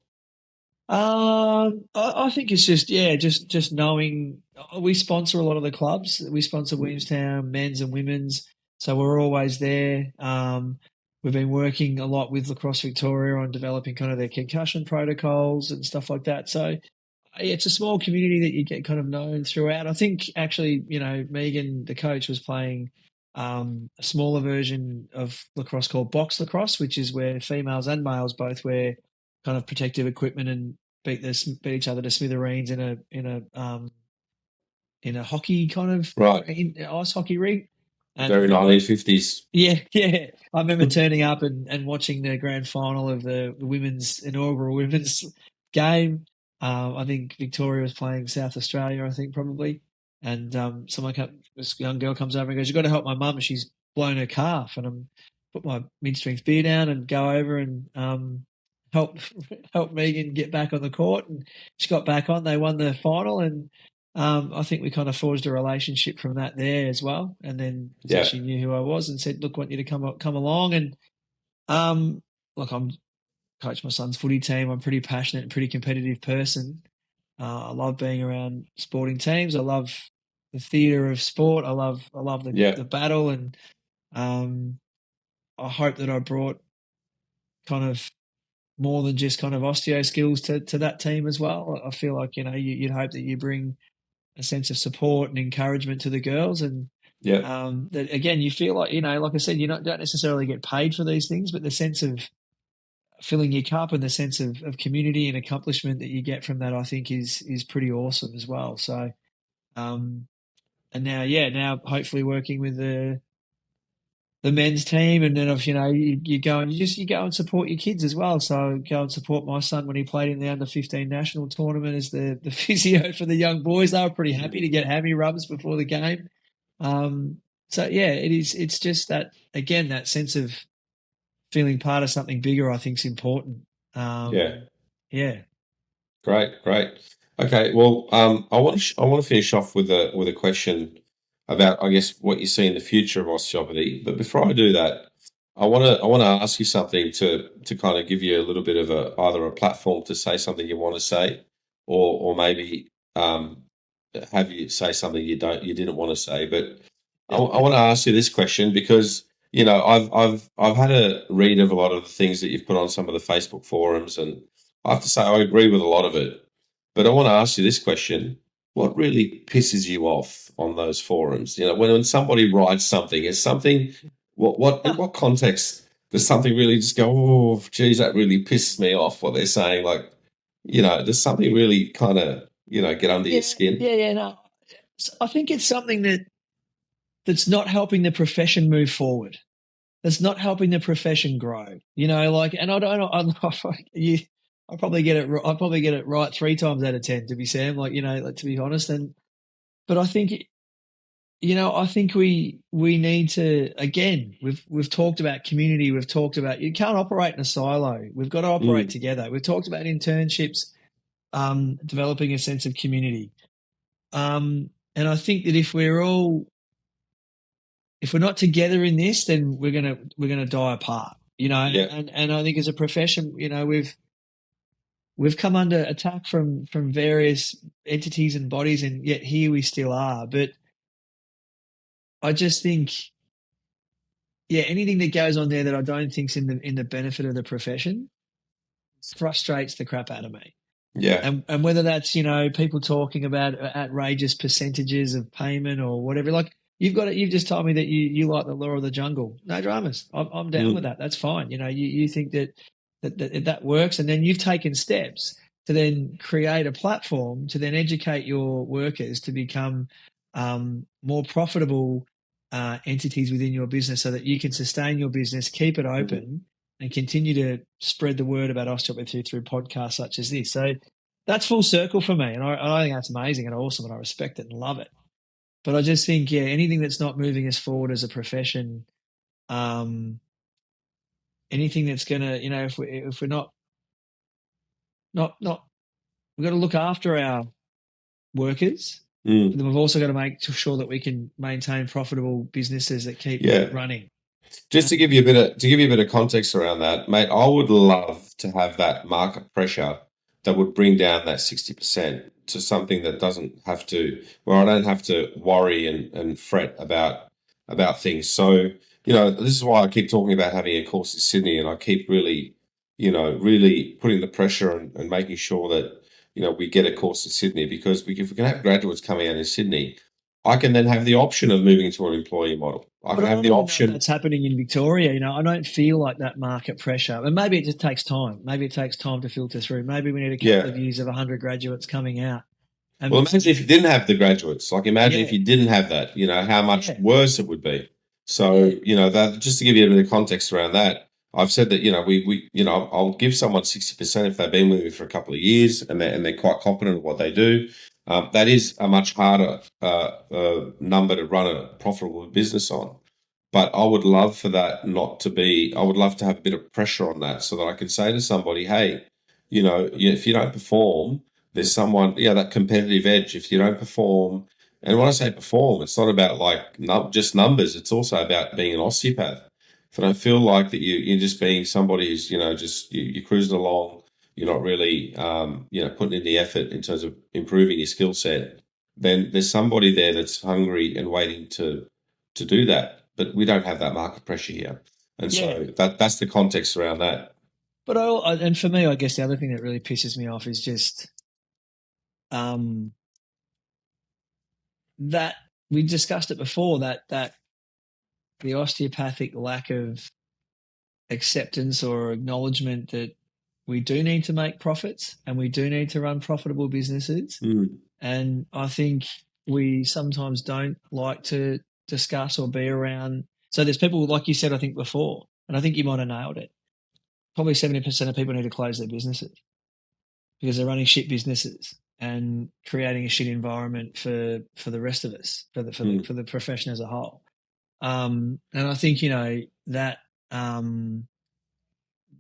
I think it's just knowing we sponsor a lot of the clubs. We sponsor Williamstown men's and women's, so we're always there. We've been working a lot with Lacrosse Victoria on developing kind of their concussion protocols and stuff like that. So it's a small community that you get kind of known throughout. I think actually, Megan, the coach, was playing a smaller version of lacrosse called box lacrosse, which is where females and males both wear kind of protective equipment and beat each other to smithereens in a hockey kind of Right. ice hockey rig. Very And 1950s. yeah, yeah. I remember turning up and watching the grand final of the women's inaugural women's game. I think Victoria was playing South Australia, I think probably. And this young girl comes over and goes, "You've got to help my mum. She's blown her calf." And I'm put my mid-strength beer down and go over and help help Megan get back on the court. And she got back on. They won the final, and I think we kind of forged a relationship from that there as well. And then so Yeah. she knew who I was and said, "Look, I want you to come along." And look, I'm coach my son's footy team. I'm a pretty passionate and pretty competitive person. I love being around sporting teams. I love the theatre of sport. I love Yeah. the battle, and um, I hope that I brought kind of more than just kind of osteo skills to that team as well. I feel like you'd hope that you bring a sense of support and encouragement to the girls, and Yeah. that again you feel like like I said, don't necessarily get paid for these things, but the sense of filling your cup and the sense of community and accomplishment that you get from that, I think is pretty awesome as well. So um, and now hopefully working with the men's team, and then if you go and you go and support your kids as well. So go and support my son when he played in the under-15 national tournament as the physio for the young boys. They were pretty happy to get hammy rubs before the game. So yeah, it is. It's just that again, that sense of feeling part of something bigger, I think, is important. Yeah. Yeah, Great, great. Okay, well, I want to finish off with a question about, I guess, what you see in the future of osteopathy. But before I do that, I want to ask you something to kind of give you a little bit of a either a platform to say something you want to say, or maybe have you say something you didn't want to say. But I want to ask you this question because I've had a read of a lot of the things that you've put on some of the Facebook forums, and I have to say I agree with a lot of it. But I want to ask you this question: what really pisses you off on those forums? When somebody writes something, is something what in what context does something really just go, oh, geez, that really pisses me off what they're saying? Like, does something really kind of get under your yeah, skin? yeah, yeah. No, I think it's something that's not helping the profession move forward. That's not helping the profession grow. Like, and I don't. You, I probably get it. I probably get it right 3 times out of 10. To be Sam, like like, to be honest, but I think I think we need to again. We've talked about community. We've talked about you can't operate in a silo. We've got to operate Mm, together. We've talked about internships, developing a sense of community. And I think that if we're not together in this, then we're gonna die apart. yeah. And I think as a profession, we've come under attack from various entities and bodies, and yet here we still are. But I just think, yeah, anything that goes on there that I don't think's in the benefit of the profession frustrates the crap out of me. Yeah. And whether that's people talking about outrageous percentages of payment or whatever, like you've just told me that you like the law of the jungle. No dramas. I'm down with Mm, that. That's fine. You think that works, and then you've taken steps to then create a platform to then educate your workers to become more profitable entities within your business, so that you can sustain your business, keep it mm. open, and continue to spread the word about osteopathy through podcasts such as this. So that's full circle for me, and I think that's amazing and awesome, and I respect it and love it. But I just think, yeah, anything that's not moving us forward as a profession, um, anything that's gonna, if we're not, we've got to look after our workers, but Mm. then we've also got to make sure that we can maintain profitable businesses that keep Yeah. running. Just to give you a bit of context around that, mate, I would love to have that market pressure that would bring down that 60% to something that doesn't have to, where I don't have to worry and fret about things. So, this is why I keep talking about having a course in Sydney, and I keep really, really putting the pressure and making sure that, we get a course in Sydney, because if we can have graduates coming out in Sydney, I can then have the option of moving to an employee model. I But can I have don't the even know if option. that's happening in Victoria. I don't feel like that market pressure. And maybe it just takes time. Maybe it takes time to filter through. Maybe we need a couple Yeah. of years of 100 graduates coming out. Well, And imagine if you didn't have the graduates. Like, imagine if yeah, you didn't have that, how much yeah, worse it would be. So, yeah, that just to give you a bit of context around that, I've said that, I'll give someone 60% if they've been with me for a couple of years and they're quite competent at what they do. That is a much harder number to run a profitable business on. But I would love for that not to be, I would love to have a bit of pressure on that so that I can say to somebody, hey, if you don't perform, there's someone, that competitive edge. If you don't perform, and when I say perform, it's not about like just numbers. It's also about being an osteopath. If I don't feel like that you're just being somebody who's, just you're cruising along, you're not really, putting in the effort in terms of improving your skill set, then there's somebody there that's hungry and waiting to do that. But we don't have that market pressure here. And yeah. so that's the context around that. But and for me, I guess the other thing that really pisses me off is just um, that we discussed it before, that the osteopathic lack of acceptance or acknowledgement that we do need to make profits and we do need to run profitable businesses. Mm, And I think we sometimes don't like to discuss or be around. So there's people, like you said, I think before, and I think you might have nailed it. Probably 70% of people need to close their businesses because they're running shit businesses and creating a shit environment for the rest of us, for the mm, for the profession as a whole. And I think, that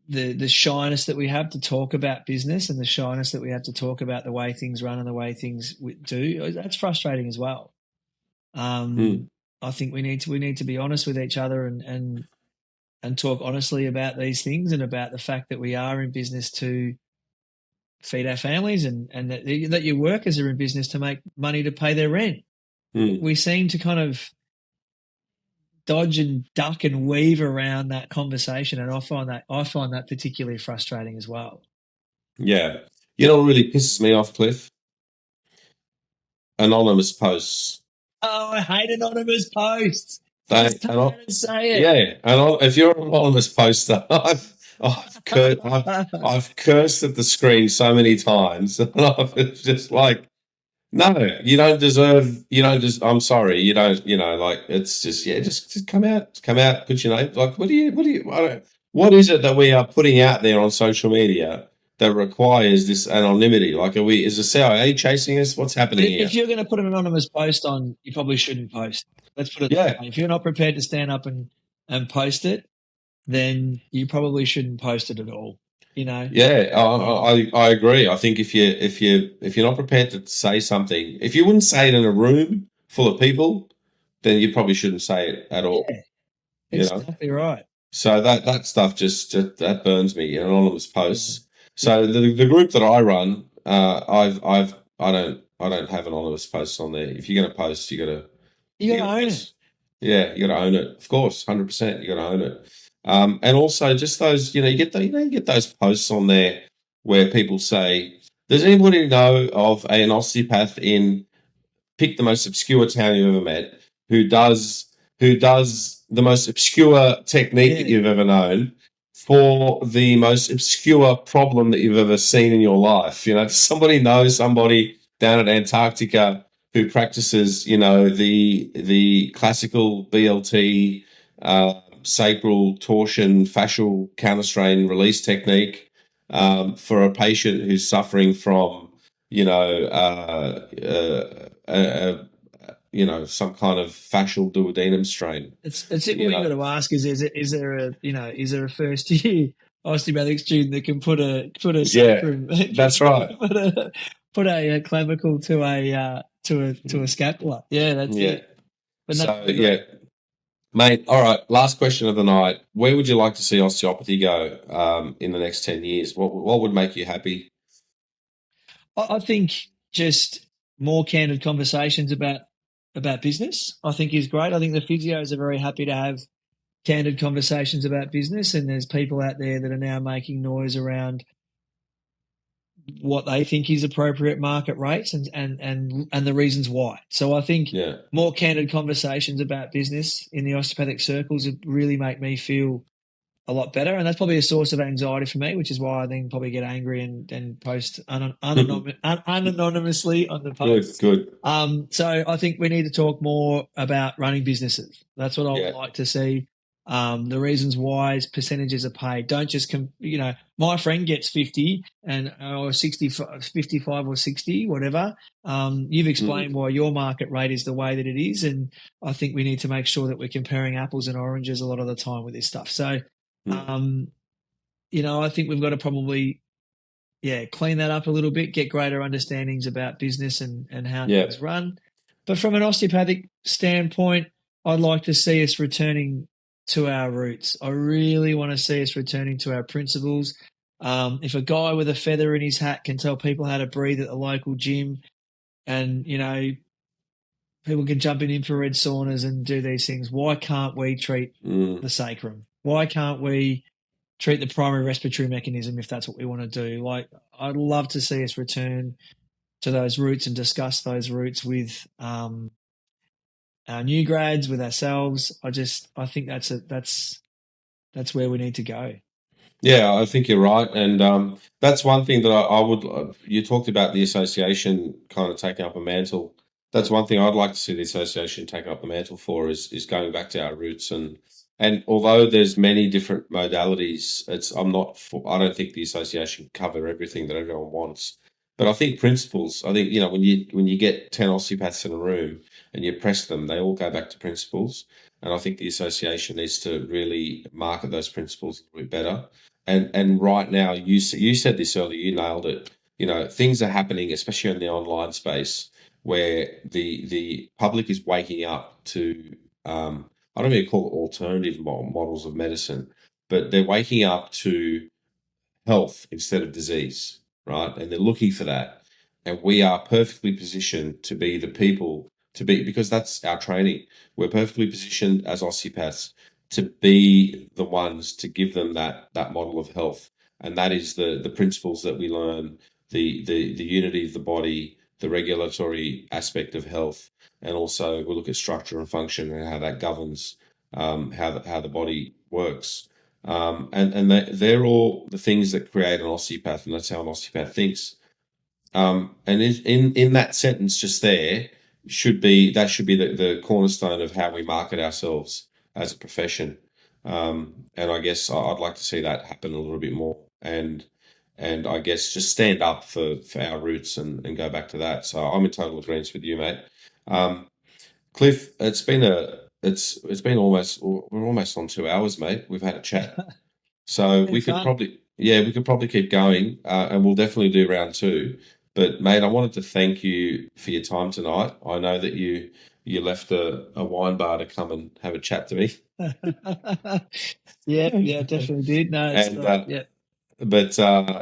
the shyness that we have to talk about business and the shyness that we have to talk about the way things run and the way things do, that's frustrating as well. Mm. I think we need to be honest with each other and talk honestly about these things and about the fact that we are in business to feed our families and that your workers are in business to make money to pay their rent. Mm. We seem to kind of dodge and duck and weave around that conversation, and I find that particularly frustrating as well. Yeah. You know what really pisses me off, Cliff? Anonymous posts. Oh, I hate anonymous posts. They, Just turn and around and say it. Yeah, if you're an anonymous poster, I've cursed at the screen so many times, and it's just like, no, you don't deserve. You don't just. I'm sorry, you don't. Like it's just just come out, put your name. Like, what is it that we are putting out there on social media that requires this anonymity? Like, is the CIA chasing us? What's happening If here? you're going to put an anonymous post on, you probably shouldn't post. Let's put it that Yeah, way. If you're not prepared to stand up and post it, then you probably shouldn't post it at all. You know, yeah, um, I agree. I think if you're not prepared to say something, if you wouldn't say it in a room full of people, then you probably shouldn't say it at all. yeah, You know, exactly right. so that stuff just that burns me. Anonymous Yeah. posts. So the group that I run, I don't have anonymous posts on there. If you're going to post, You you got got to to own it. post. Yeah, you got to own it. Of course, 100%. You got to own it. And also just those, you get those posts on there where people say, "Does anybody know of an osteopath in pick the most obscure town you've ever met who does the most obscure technique that Yeah. you've ever known for the most obscure problem that you've ever seen in your life? Does somebody know somebody down at Antarctica who practices, the classical BLT, sacral torsion, fascial counterstrain release technique for a patient who's suffering from, some kind of fascial duodenum strain. It's it. You What you know, got to ask is there a first year osteopathic student that can put a yeah, sacrum that's right. put a clavicle to a scapula? Yeah, that's Yeah. it. But no, So I yeah, agree. mate. All right. Last question of the night. Where would you like to see osteopathy go in the next 10 years? What would make you happy? I think just more candid conversations about business, I think is great. I think the physios are very happy to have candid conversations about business, and there's people out there that are now making noise around what they think is appropriate market rates and the reasons why. So I think Yeah. more candid conversations about business in the osteopathic circles would really make me feel a lot better. And that's probably a source of anxiety for me, which is why I then probably get angry and post unanonymously on the Good. posts. Good. So I think we need to talk more about running businesses. That's what I would Yeah. like to see. The reasons why percentages are paid. Don't just, my friend gets 50 or 60, 55 or 60, whatever. You've Mm, explained why your market rate is the way that it is. And I think we need to make sure that we're comparing apples and oranges a lot of the time with this stuff. So, mm. um, I think we've got to probably, clean that up a little bit, get greater understandings about business and how Yeah. things run. But from an osteopathic standpoint, I'd like to see us returning to our roots. I really want to see us returning to our principles. If a guy with a feather in his hat can tell people how to breathe at the local gym, and people can jump in infrared saunas and do these things, why can't we treat Mm. the sacrum? Why can't we treat the primary respiratory mechanism if that's what we want to do? Like, I'd love to see us return to those roots and discuss those roots with our new grads, with ourselves. I think that's where we need to go. Yeah, I think you're right, and that's one thing that I would. You talked about the association kind of taking up a mantle. That's one thing I'd like to see the association take up the mantle for is going back to our roots, and although there's many different modalities, I don't think the association can cover everything that everyone wants. But I think principles. I think when you get 10 osteopaths in a room and you press them, they all go back to principles. And I think the association needs to really market those principles a bit better. And right now, you said this earlier, you nailed it. Things are happening, especially in the online space, where the public is waking up to I don't even call it alternative models of medicine, but they're waking up to health instead of disease, right? And they're looking for that. And we are perfectly positioned to be the people because that's our training. We're perfectly positioned as osteopaths to be the ones to give them that model of health. And that is the principles that we learn, the unity of the body, the regulatory aspect of health, and also we look at structure and function and how that governs how the body works. And they're all the things that create an osteopath, and that's how an osteopath thinks. And in that sentence just there should be the cornerstone of how we market ourselves as a profession. And I guess I'd like to see that happen a little bit more, and I guess just stand up for our roots and go back to that. So I'm in total agreement with you, mate. Cliff, it's been almost we're almost on 2 hours, mate. We've had a chat. So Been fun. we could probably keep going, and we'll definitely do round two. But mate, I wanted to thank you for your time tonight. I know that you left a wine bar to come and have a chat to me, Yeah, definitely did. No, it's and yeah. but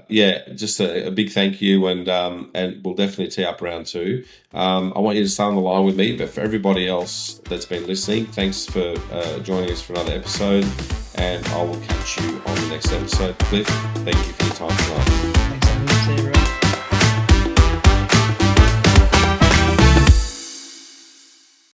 yeah, just a big thank you, and we'll definitely tee up round two. I want you to stay on the line with me, but for everybody else that's been listening, thanks for joining us for another episode, and I will catch you on the next episode. Cliff, thank you for your time tonight.